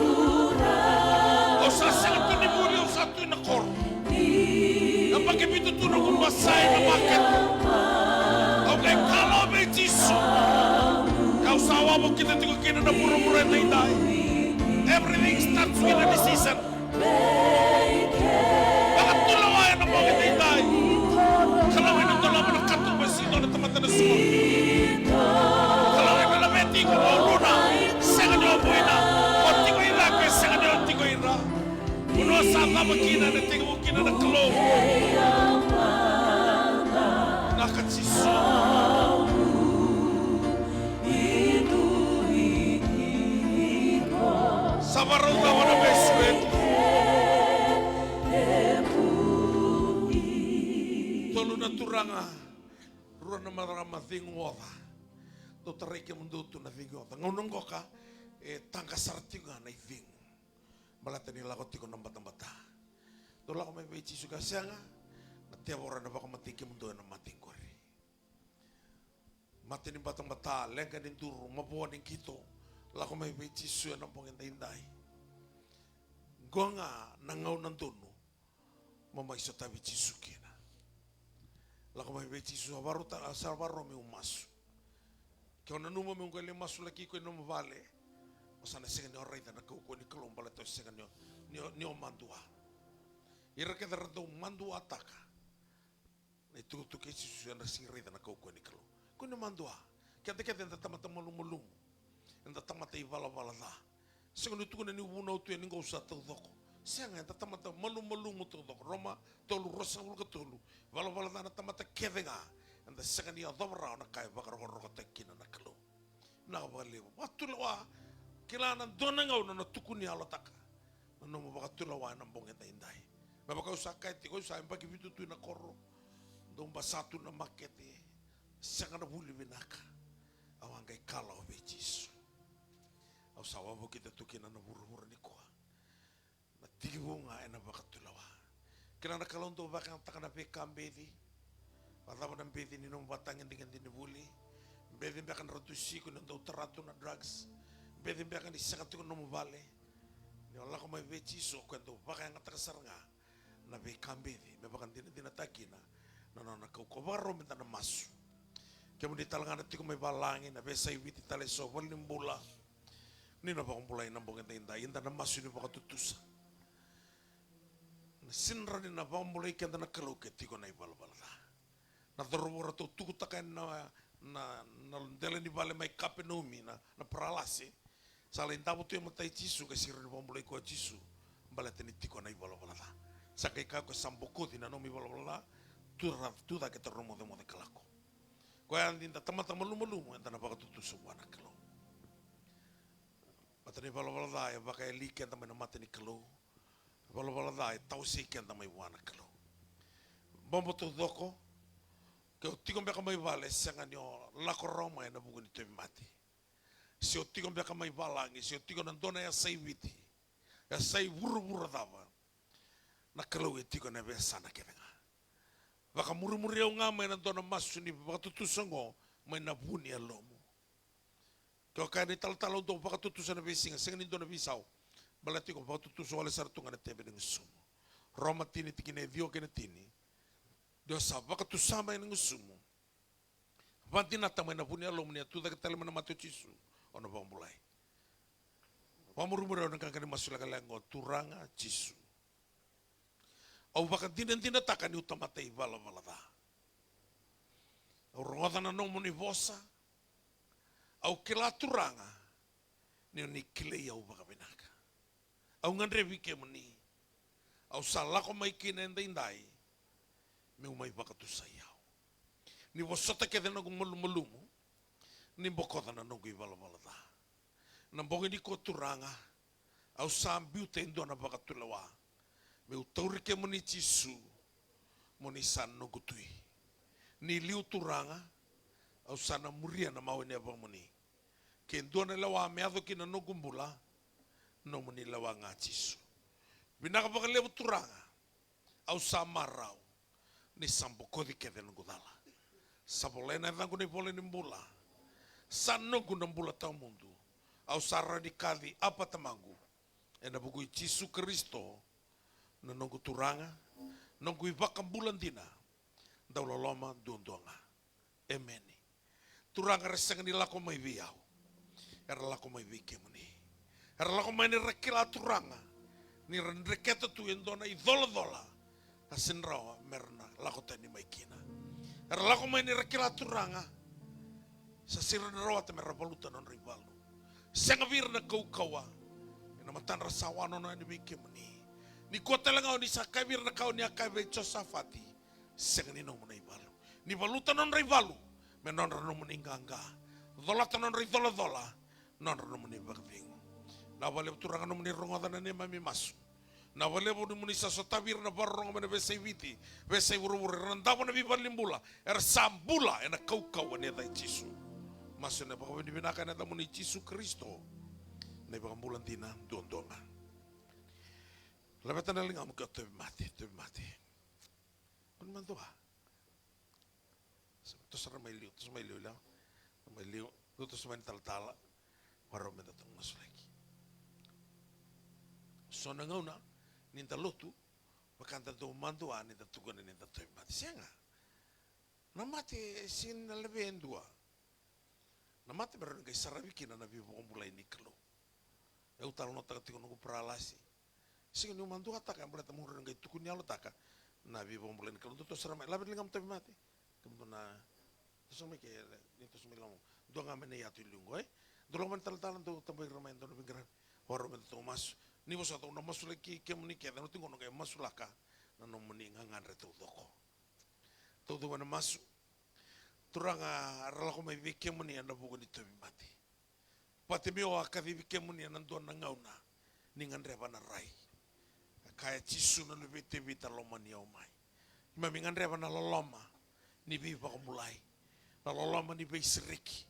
O sa sanga tu ni muri o sa tu na kor. Na pake bitu tu na kumbasai na market. Au kalo be Jisu. Kau sawa mo kita tiko kina na pura-pura na indai. Everything starts with a decision. Baka tulawaya na mo kita indai. Kalau ini tolong menekatu besi itu teman teman semua. Kalau ini lebih tinggi luna, saya nggak buina. Oti ko ira, saya nggak oti ko ira. Uno sama makina nanti mungkin ada keluh. Nak Jisu. Sabar utama na beswet. Tolu na turanga, ruan na marama thingoda. To tarike mundutu na thingoda. Ngunong ko ka, tangka sarti nga na ithing. Malata nila ko tiko ng batang-bata. Tula ko may bechi suga siya nga, natiyawara na baka matiki mundo na mating ko rin. Mati ni batang-bata, lengka ni duro, mabuha ni kito. Lako may bechi suya ng pangintay-intay. Gwa nga, nangaw ng tono, mamayso tabi chisuki na. Lako may bechi suya, sarvaro may umaso. Kaya nanuma may ungali maso laki ko yung vale. Masana siya nga rey na nagkukuha ni kalong balato siya nga niyo mandua. Ira ka darado mandua ataka. Na itutukay si suya na siya rey na nagkukuha ni kalong. Kung niyo mandua, kaya na tamata malumulum. Nda tamata ivala-vala da. Siya nga nituko na niubunaw to yan nga usa tawdoko. Siya nga tamata malumulum mo tawdoko. Roma, tolu, rosa, ulga tolu. Vala-vala da na tamata kede nga. Nda siya nga niya dobra na kaya baka rokotay na kalong. Nakabaliwa. Watulawa. Kailangan doon nga na natukun niya alotaka. Ano mo baka tulawa ng bongit na inday. Mabaka usakay, tiko sa aking pagkibitu na koro. Doon ba satu na makete. Siya nga nabuli binaka. Awang kay kalaw be Jisu. Aw sawa mo kita tukin na nabura-bura ni kuha. Natigibo nga ay na baka tulawa. Kailangan nakalong doon baka ang taka na pekam bedi. Patama ng bedi ni nung batang hindi nga dinibuli. Bedi baka narotusi ko ng daw tarato na drugs. Bedi baka ni sakat ko nung vale. Ni wala ko may bechi so kwento baka yang atakasar nga na be kambedi me baka din dinataki na nakauko baro minta na masu. Kaya mo di talaga natin ko may balangin na be sa iwiti tali so walim bula. Ni na bakong bulay ng bongit na inda na masu ni baka tutusa. Sinra ni na bakong bulay kaya na nakaluket tiko na ibalabala. Na dorobora to tukutakan na dela ni vale may kapenomi na paralasi. Salain tabo tu yang matai Jisu kasi rin pambulay ko Jisu. Balate ni tiko na ibalabala. Sakay ka ko samboko din na nomi ibalabala. Tuda kita romo de kalako. Kaya andin ta tama-tama lumo-lumo enta na baka tutusuwa na kalo. Matani ibalabala da ya baka elike enta may namata ni kalo. Ibalabala da ya tausik enta may wana kalo. Bombo to doko. Kaya tikong baka may vale siya nga nyo lako Roma ya nabugo ni Tevi mati. Siya tikong baka may balangi, siya tikong nandun na ya say witi. Ya say buru-buru dava. na kalau tiko na besa na kevenga. Baka muri-muri au nga may nandona masu ni baka tutusango may nabuni alomo. Kaya kaya ni tal-talaw do baka tutusan na besinga senga nindo na bisaw. Balati ko baka tutuso wala sartunga na tebe ng sumo. Roma tini tikine dio kene tini. Dio sa baka tusama ng sumo. Banti nata may nabuni alomo niya tuda katali man matu chisu ono ba mulai. Pamuru-muri au nangkangkani masula kalango turanga chisu. Au baka tinentina taka ni utamatei vala da. Au rongoda na nomo ni vosa. Au kila turanga. Ni kilei au baka benaka. Au ngandre wike mani. Au salako mai kina indai. Meu mai baka tusayau. Ni vosota ke de nagu malumu. Ni bokoda na nagu vala da. Nambongi ni ko turanga. Au sambiu te indona baka tulawa. Meu taurike moni chisu moni san no gutui ni liu turanga au sana muria na mau ne ba moni ke ndona lawa me ado kina no gumbula no moni lawa nga chisu binaka ba le turanga au samarau ni sambo kodi ke den gudala sabolena dangu ni pole ni mbula san no gunambula ta mundu au saradikali apa tamangu ena buku chisu Kristo na nunggu turanga, nunggu ibakam bulan dina, daula loma duondonga. Emeni. Turanga reseng ni lako mai biau. Era lako mai bike muni. Era lako mai ni rekila turanga. Ni rendreketa tu endona i dola. Asin rawa merna lako tani mai kina. Era lako mai ni rekila turanga. Sa sira na rawa te merra baluta non ribalu. Senga virna kau-kawa. Ina matan rasawa nona ni bike muni. Ni kota langau ni sakai bir na kau ni akai be Josafati senga ni nomo nei balu ni baluta non rei balu me non nomo ni nganga dola non rei dola non nomo ni bagving na bale turanga nomo ni rongoda na ni mami masu na bale bo ni sa sotabir na barong me be viti be sei buru randabo na bi balimbula sambula ena kau ni dai chisu masu na ba ni binaka na tamu ni chisu Kristo na bagambulan dina dondonga. Lepas na linga mo ka tuwi mati. Ano man to ha? Ito sa may liw lang. May liw. Ito sa may taltala. Waro me datong masulaki. So nangaw na, ninta lotu, makanta do mandoa, ninta tugan ninta tuwi mati. Siya nga. Namati sin nalabeen dua. Namati meron kay sarabikin na nabibukong mulay ni Kalo. E utalo no tagatikon ko pralasi. Sige ni umandu ataka ang balita mura ng tukun niya lotaka na bibong bulan kalau to saramay labit lingam tabi mati kamu na to samay kaya nito sumilang do nga man ya tulungo do man taltalan to tambay ramay do bigran waro man to mas ni mo sa to na masulaki kemuni kaya no tingo no kay masulaka na no muni ngangan reto doko todo man masu turanga rala ko may kemuni na bugo ni tabi mati pati mi o akadi kemuni na do na ngauna ningan reba na rai kaya chisu na lubiti vita loma ni omai. Mamingan reba na loloma ni biba kumulai. Na loloma ni bay siriki.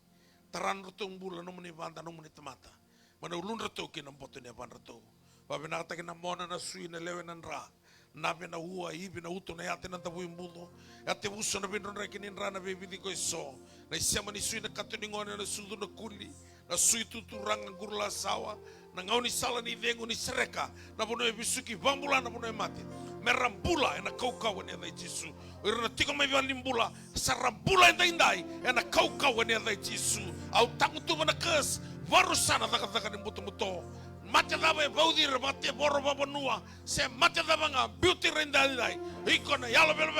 Taran rutong bula no muni banda no muni tamata. Mana ulun rato kinampoto ni aban rato. Babi nakata kinamona na sui na lewe nan ra. Nabi na hua ibi na uto na yate na tabu imbudo. Yate buso na binron rekinin ra na bibidi ko iso. Na isama ni sui na katuningon na sudu na kuli. Na sui tuturang ang gurla sawa. Na ngau ni sala ni dengu ni sereka. Na puno e bisuki bambula na puno e mati. Merambula e na kau-kau ni adai Jisu. Iro na tiko mai limbula. Sarambula e na indai. E na kau-kau ni adai Jisu. Au tangu tu na kes. Varu sana taka-taka ni muto-muto. Mate daba e baudir mate boro babanua. Se mate daba nga beauty rendai. Iko na yalo bel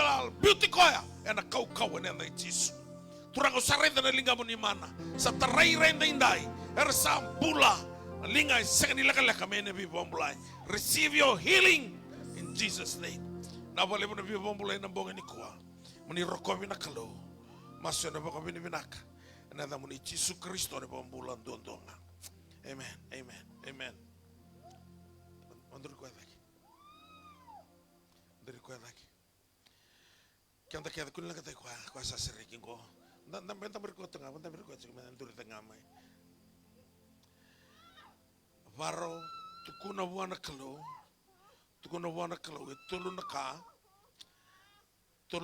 beauty koya. E na kau-kau ni adai Jisu. Turang usarenda na linga mo ni mana. Sa tarai renda indai. Era sambula. Linga second laka mene bi bombulai. Receive your healing in Jesus name. Na bale mo na bi bombulai na bonga ni kuwa. Muni rokobi na kalo. Maso na baka binibinaka. Na da muni Jesu Kristo na bombulan dondonga. Amen. Andri ko daki. Kanta kaya kun lang katay kwa sa siriking ko. Benta berkuat tengah, anduri tengah mai. Varo tukuna buana kalo tukuna wana kalau tulu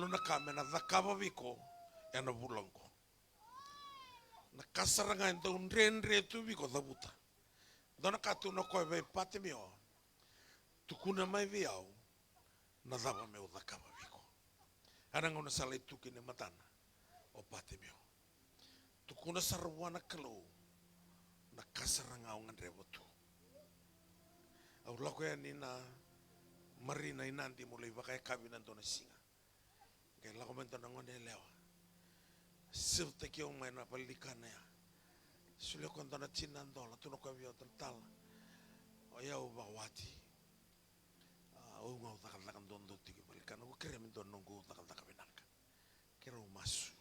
na ka mena dhakava viko ena vulongo. Na kasaranga ento unrenre tu viko dhabuta. Dona ka tu no koe vei pate mio. Tukuna mai viau na dhava meu dhakava viko. Ananga una sala tuki ne matana o pate mio. Tukuna sarawana kalau na kasaranga ungan revotu. Au lako ya nina marina inandi mulai bakai kabinan dona singa. Kaya lako mento na ngone lewa. Sirte ki yung may napalikana ya. Sulia ko na chinan dola tuno ko biyo tal. O yaw bawati. O nga utakalakan don do tigi balikan. O kaya min don nunggu utakalakan binaka. Kira umasu.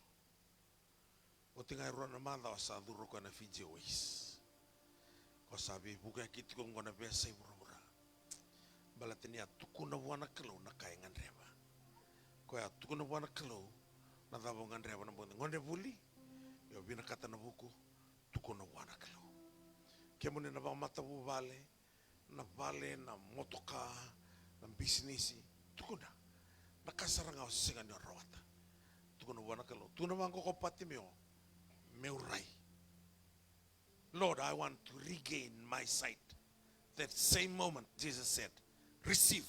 O tingay ruan na manda o sa duro ko na Fiji Ways. Ko sabi buka kiti ko ngona besa ibura-bura. Balatini ya tukuna wana kalau na kayangan reba. Ko ya tukuna wana kalau na dabongan reba na bonde ngonde buli. Yo bina kata na buku tukuna wana kalau. Kemune na ba mata bu vale na motoka na bisnisi tukuna. Na kasaranga o singa ni rawata. Tukuna wana kalau. Tuna wango ko pati meurai. Lord, I want to regain my sight. That same moment, Jesus said, receive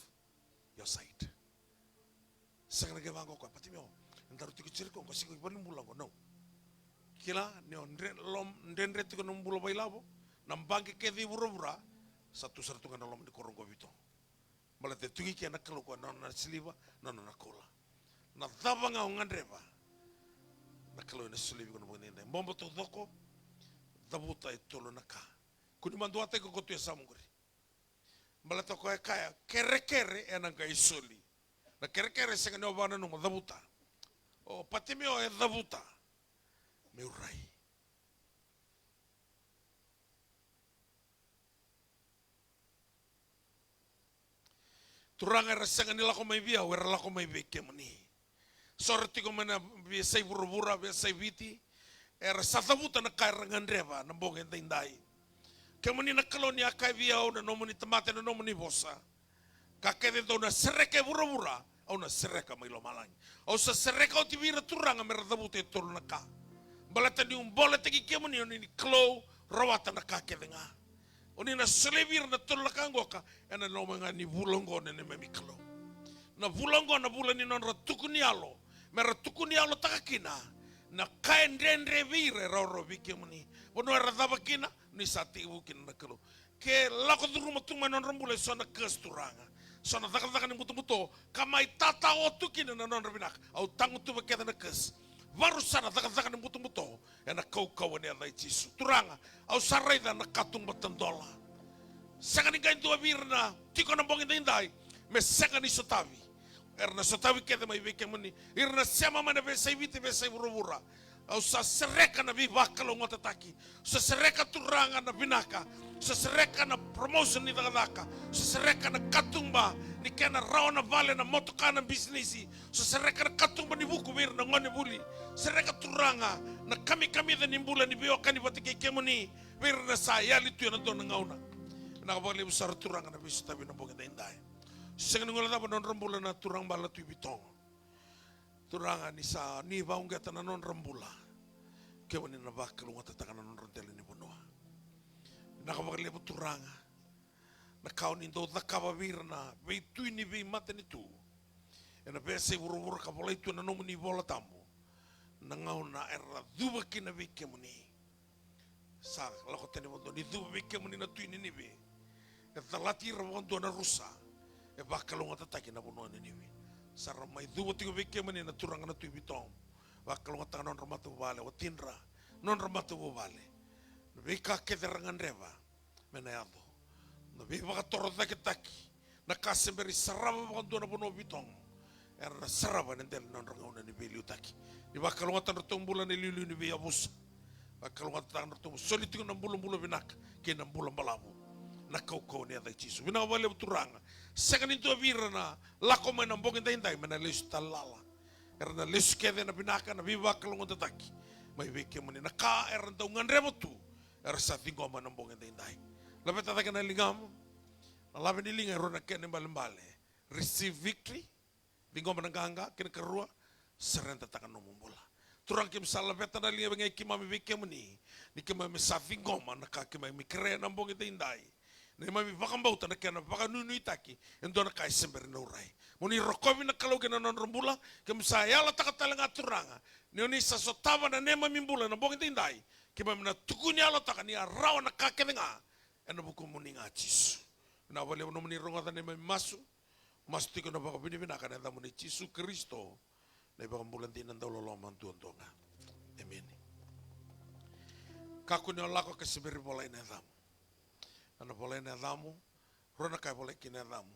your sight. Sangana ke wango ko pati mio. Ndaru tiko cirko ko siko ibon bulango no. Kila ne ndendre tiko numbulo bailabo. Nambangi ke di burubura satu kana lom di korongo bito. Malate tugi ke nakalo ko nona siliva nona nakola. Na dabanga ngandreba. Nakalo ne siliva ko no nende. Mombo to doko dabuta itolo naka. Kuni manduate ko kotu ya samunguri. Malata ko kaya kere enang kai soli. Na kere senga no bana no dabuta. O patimio e dabuta. Meurai. Turanga resanga nila ko mai via, wera la ko mai veke mani. Sorti ko mana via sai burubura, via sai viti. Era satabuta na kairangan reva, na bongen tindai. Kemani na kalonia kai via o na nomoni tamate na nomoni bosa. Kakede do na sereke burubura, au na sereka mai lo malang. Au sa sereka o tivira turanga mera tabuta tolu na ka. Balata ni bola teki kemani o ni klo rawata na kakede nga. Oni na selebir na tolu na kangoka, ena lomenga ni bulongo ne memi klo. Na bulongo na bulani non ratukunialo, mera tukunialo takakina. Na kain rendre vire roro vikemuni. Bono era dabakina ni sati ukin na kalo. Ke lako duruma tuma non rambule sona kesturanga. Sona dakal ni mutu kamai tata otukin na non rabinak. Au tangu tu bakeda na kes. Baru sana dakal ni mutu ena kau ni ada jisu. Turanga au saraida na katung batandola. Sangani kain tu virna tiko na bongin indai. Me sangani sotavi. Erna sotawi kete mai vikemuni. Irna siama mana vesai vite vesai burubura. Au sa sereka na vivaka lo ngota taki. Sa sereka turanga na binaka. Sa sereka na promotion ni dagadaka. Sa sereka na katumba ni kena rao na vale na motoka na bisnisi. Sa sereka na katumba ni buku vir na ngone buli. Sereka turanga na kami da nimbula ni bioka ni batike kemuni. Vir na sa yali tu na dona ngauna. Na kabali usar turanga na bisu tabi na bongeda indai. Sengen ngola da non rambula na turang bala tu bitong. Turanga ni sa ni baunga na non rambula. Ke wani na bakal ngata takana non rentele ni bonoa. Na kabali turanga. Na kau ni do dakaba virna, vei tu ni vei mate ni tu. Ena bese burubur ka bola itu na no ni bola tambo. Na ngau na era duba kina vei kemuni. Sa lako tene bondo ni duba vei kemuni na tu ni vei. Eta lati rawondo na rusa. E bakal ngata takina bonoa ni vei. Sarra mai duba tigo vei kemuni na turanga na tu bitong. Bakal ngata non ramatu vale o tinra. Non ramatu vale. Vei ka kederangan reva. Meneado. Na viva toro taki na kasemberi sarava bantu na bono bitong era na sarava nendel non rangau ni beliu taki ni bakalonga tan bulan ni lilu ni bia bus bakalonga tan soliti na bulo binak ke na bulo malabu na kau ni ada jisu bina wale turanga sekani to virna la ko mena mbongi dai mena lesu talala era na lesu kede na binaka na viva bakalonga taki mai veke mani na ka era ndau nganrebo tu era sa tingo mana mbongi dai. Lapet tata kena lingam, Lawe ni linga rona kene mbale. Receive victory. Bingo menanganga kene kerua. Serenta takan nomumbola. Turang kim salah beta na linga bengai kimami beke meni. Ni kimami savingoma na kakimami kere nambong ita indai. Ni mami bakambauta na kena bakanunu itaki. Endo na kai semberi na urai. Muni rokovi na kalau kena non rembula. Kim saya la takatalenga turanga. Ni oni sasotava na nema mimbula na bong ita indai. Kimami na tukunya la takani arawa na kakelenga. Ena buku muni ngachis. Na wale no muni ronga na nema masu. Masu tiko na baka bini bina kana muni Yesu Kristo. Na ibang bulan din ang daulolo mantuan-tuanga. Amen. Kaku ni olako kasi beri bolay na damu. Ano bolay na damu, rona kay bolay kina damu.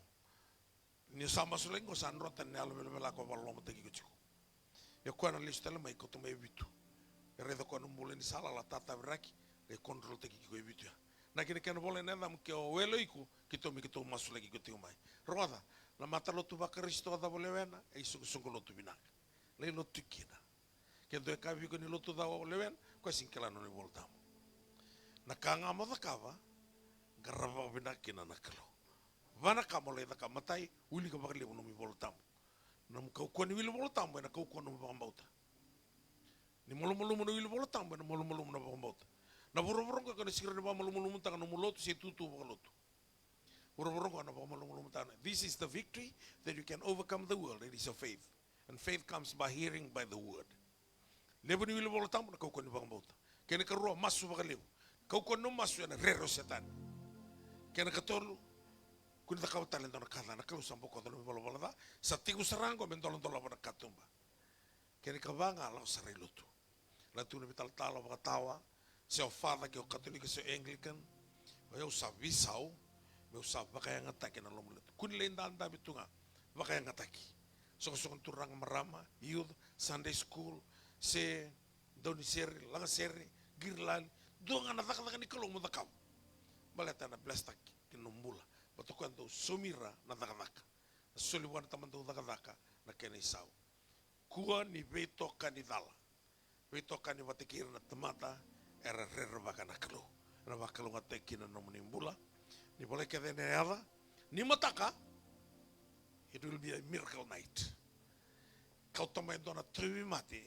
Ni sama suleng ko san rotan ni alam ko balong matagi ko chiko. Ya ko na lista la mai ko tumay bitu. Redo ko nung bulan ni sala la tata beraki, le control tagi ko bitu ya. Na kini kana bolay na damu ke o welo iku kito mi kito masulagi ko tingumay. Roda, la mata lo tuba Kristo da bolay wena, e sungu lo tubinaka. Le lo tukina. Kendo e kavi ko ni lo tu dawa leven, ko singkela no ni voltamo. Nakanga mo da kava, garava binakina nakalo. Vana kamo le da kamatai, uli ka bakali no mi voltamo. Nam kau ko ni wil voltamo na kau ko no bambauta. Ni molo no wil voltamo na molo no bambauta. Na boro ko ni sikira ba molo tanga no mulotu se tutu bolotu. Boro ko na ba molo tanga. This is the victory that you can overcome the world. It is your faith. And faith comes by hearing by the word. Levo ni wilo voltam na kau ko ni bangauta. Kena karua masu bakalevo. Kau ko no masu na rero setan. Kena katolu kun da kau talento na kala na kau sampo ko no bolo da. Sa tigu sarango mendolon dola na katumba. Kena kabanga la sarai lutu. La tu na bital talo bakatawa. Se o fada ke o katoliko se Anglican. O sa visau. Me sa bakaya ngataki na lomulet. Kun lenda anda bitunga. Bakaya ngataki. Sokosokon turang marama, youth, Sunday school, se doni seri, langa seri, girlali, doang anak tak ni kalong mo takam. Baleta na blastak kinumbula. Patukan do sumira na takadaka. Suliwan taman do takadaka na kenisau. Kua ni beto kanidala. Beto kani watikir na tamata era rerba kana kalo. Na bakalo ngatekin na manimbula. Ni boleh kede neada, ni mataka. It will be a miracle night. Kau tamay doon na triwi mati,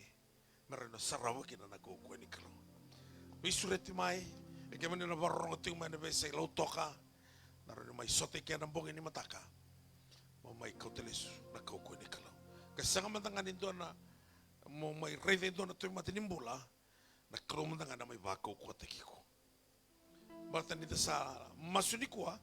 meron na sarawa kina na kukuha ni kalo. Bisureti may, ikaman na barong ating may nabesa ilaw toka, naroon na may sote kaya ng bongin ni mataka, may kautelis na kukuha ni kalo. Kasi nga mandanganin doon na, may rede doon na triwi mati nimbula, na kalo mandangan na may bakaw kuha teki ko. Balatan nito sa masuni kuha,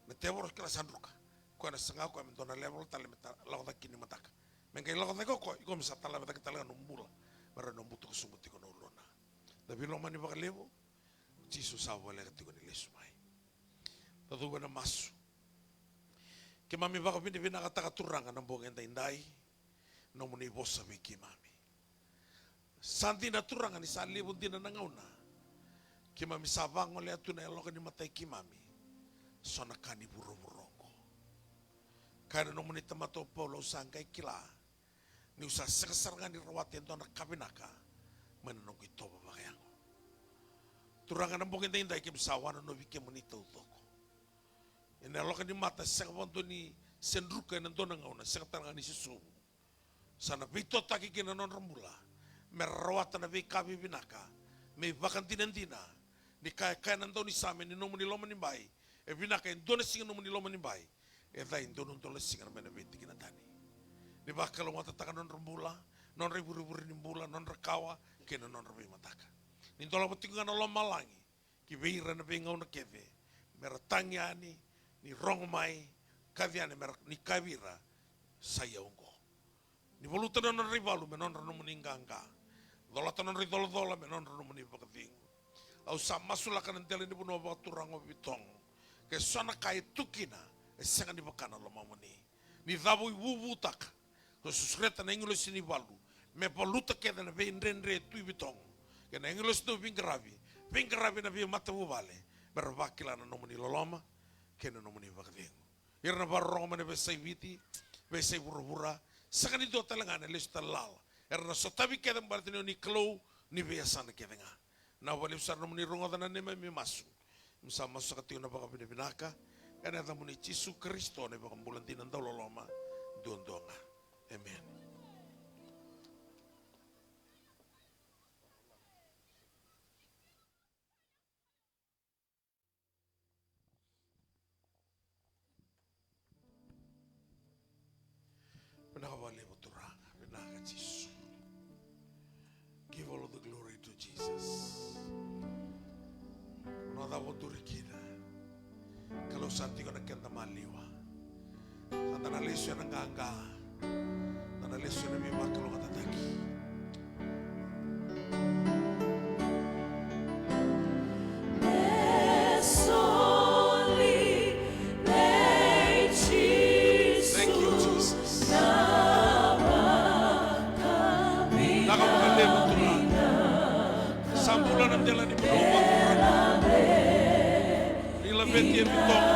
na tewaros kila sanruka. Ko na sanga ko amento na level talimeta lawa kini mataka mengkai lawa ko iko misa talameta kita laga numbula mara numbutu sumuti ko nolona dabi no mani baka levo jisu sawa le katiko ni lesumai tatu bana masu ke mami baka bini bina kata katuranga nambong enda indai no muni bosa me ki mami santi na turanga ni sali bunti na nangauna ke mami sabango le atuna loka ni matai ki mami sona kani buru-buru karena nomor itu mato polo sangkai kila, ni usah sekesarkan di rawat yang tuan kabinaka, menunggu itu bapak yang. Turangan nambungin tindak ikim sawan no bikin menito toko. Ini kalau kan di mata sekapun tu ni sendrukan yang tuan ngauna sekatarangan ni susu. Sana bito taki kena non rembula, merawat na kabi binaka, me bahkan tina, ni kaya yang tuan ni same ni nomor ni loma ni bai, binaka yang tuan singa nomor ni loma ni bai. Eta indonun toles singan mena beti kina tani. Ni bakal mata taka non rembula, non ribu-ribu nimbula, non rekawa, kena non rebi mataka. Ni tola petingan Allah malangi, ki beira na bengau na keve, meratangi ani, ni rongmai, kaviane ni kavira, saya ungo. Ni voluta non rivalu, menon rano meningangka. Dolata non ridol-dola, menon rano menibakatingu. Au sama sulakan entele ni buno baturango bitong. Ke sana kai tukina, sangat dibakana lo mamoni. Ni dabu wuwu tak. Susreta na English ni balu. Me paluta keda na be ndendre tu bitong. Ke na English do bingarabi. Bingarabi na be mata wubale. Berbakila na nomoni loloma. Ke na nomoni bakdengu. Irna barong na be sai viti. Be sai burubura. Sangat itu talangana lista lal. Erna sotabi keda mbartino ni klo ni be asana keda nga. Na wali usar nomoni rongoda na nema mi masu. Msa masu katio na baka binaka. ena tamuni Yesu Kristo ne bakam bulan tinan tau loloma duondonga. Amen. Penakawali buturang, penaka Yesus. Give all of the glory to Jesus. Nada boturi kita. Kalau santi ko nagkanta maliwa. Santa na lesyo ng ganga. Na lesyo na bima kalau katataki. Thank you, Jesus. Nakamakali buturang. Sambulan ng jalan di Bedong. Nilabet yan bitong.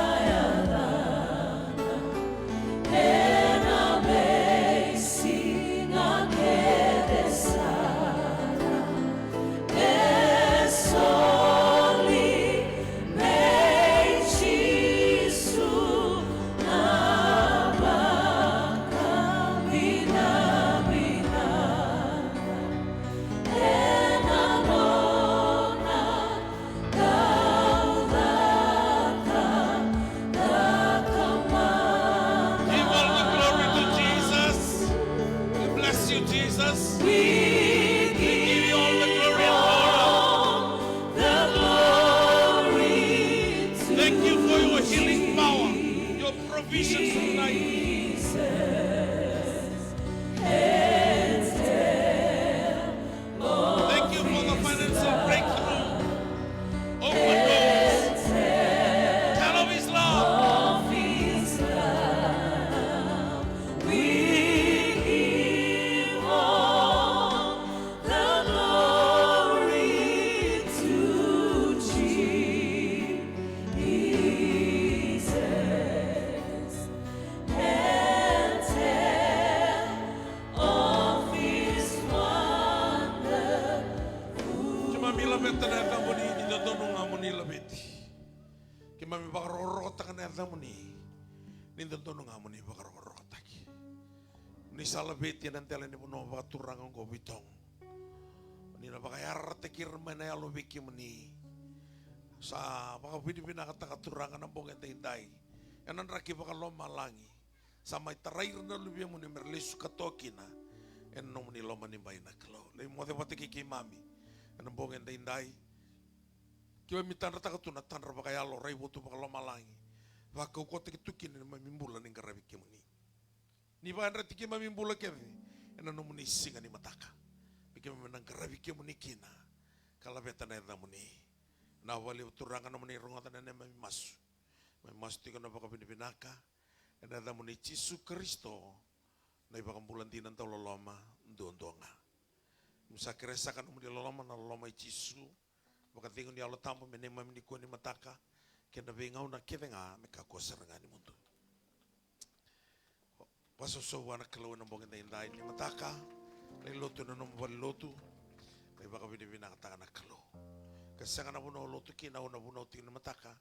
Salabet yan ang tala ni Puno Baturang ang gobitong. Ni na bakayar tekir manay alubik yung mani. Sa baka pwede pinakatangaturangan ng bong hinday. Yan ang raki baka lomalangi. Sa may tarair na lubi mo ni Merlis katoki na. Yan nung ni loma ni bay na klo. Lay mo de pati kikimami. Yan ang bong hinday. Kiwa mitan rata katunatan rabakaya lo ray buto baka lomalangi. Baka ukote kitukin na mamimbulan ng karabik yung mani. Ni ba andra tiki mamimbula keve ena no muni singa ni mataka pike menang karabi ke muni kina kala beta na eda muni na wali uturangan muni rongatan ena mas tiko na baka binaka ena eda muni Yesu Kristo na iba kambulan tinan tau loloma ndondonga musa keresa kan muni loloma na loloma Yesu baka tingon ni Allah tampo menema mini ko ni mataka kena bengau na kevenga mekakosa rangani mundu. Pasoso wana kalau nang bongin tayo ni mataka, may loto na nung loto, may baka binibina ka na kalo. Kasi nga nabunaw loto kina o nabunaw tingin na mataka,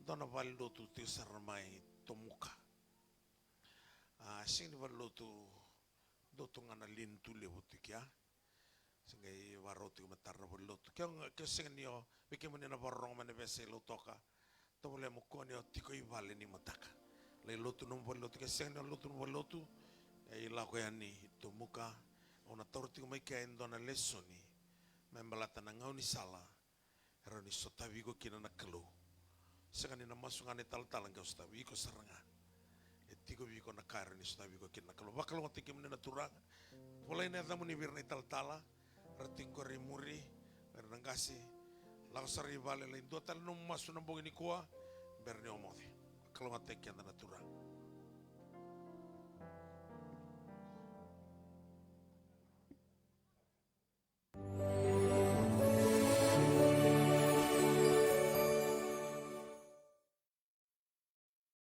doon na bali loto tiyo sa ramay tumuka. Sing ni bali loto nga na lintu lewo tiyo kya. Singay waro tiyo matar na bali loto. Kasi nga niyo, bikin mo niya na barong manibese loto ka, tumuli mo ko niyo tiko ibali ni mataka. Lay lotu nung lotu kasi ang lotu nung lotu ay lako yan ni tumuka ona torti ko may kain doon na leso ni may balata na ngaw ni sala pero ni sotabi ko kina nakalo sa kanina masuk ni tal-talang ka sotabi ko saranga etiko bi ko nakara ni sotabi ko kina nakalo bakal ko tikim ni naturang walay na damo ni birna tal-tala rating ko rimuri pero nangasi lako sa ribale lain do tal nung masu nang bongin ni kuwa berni omode kalau ngatek yang naturang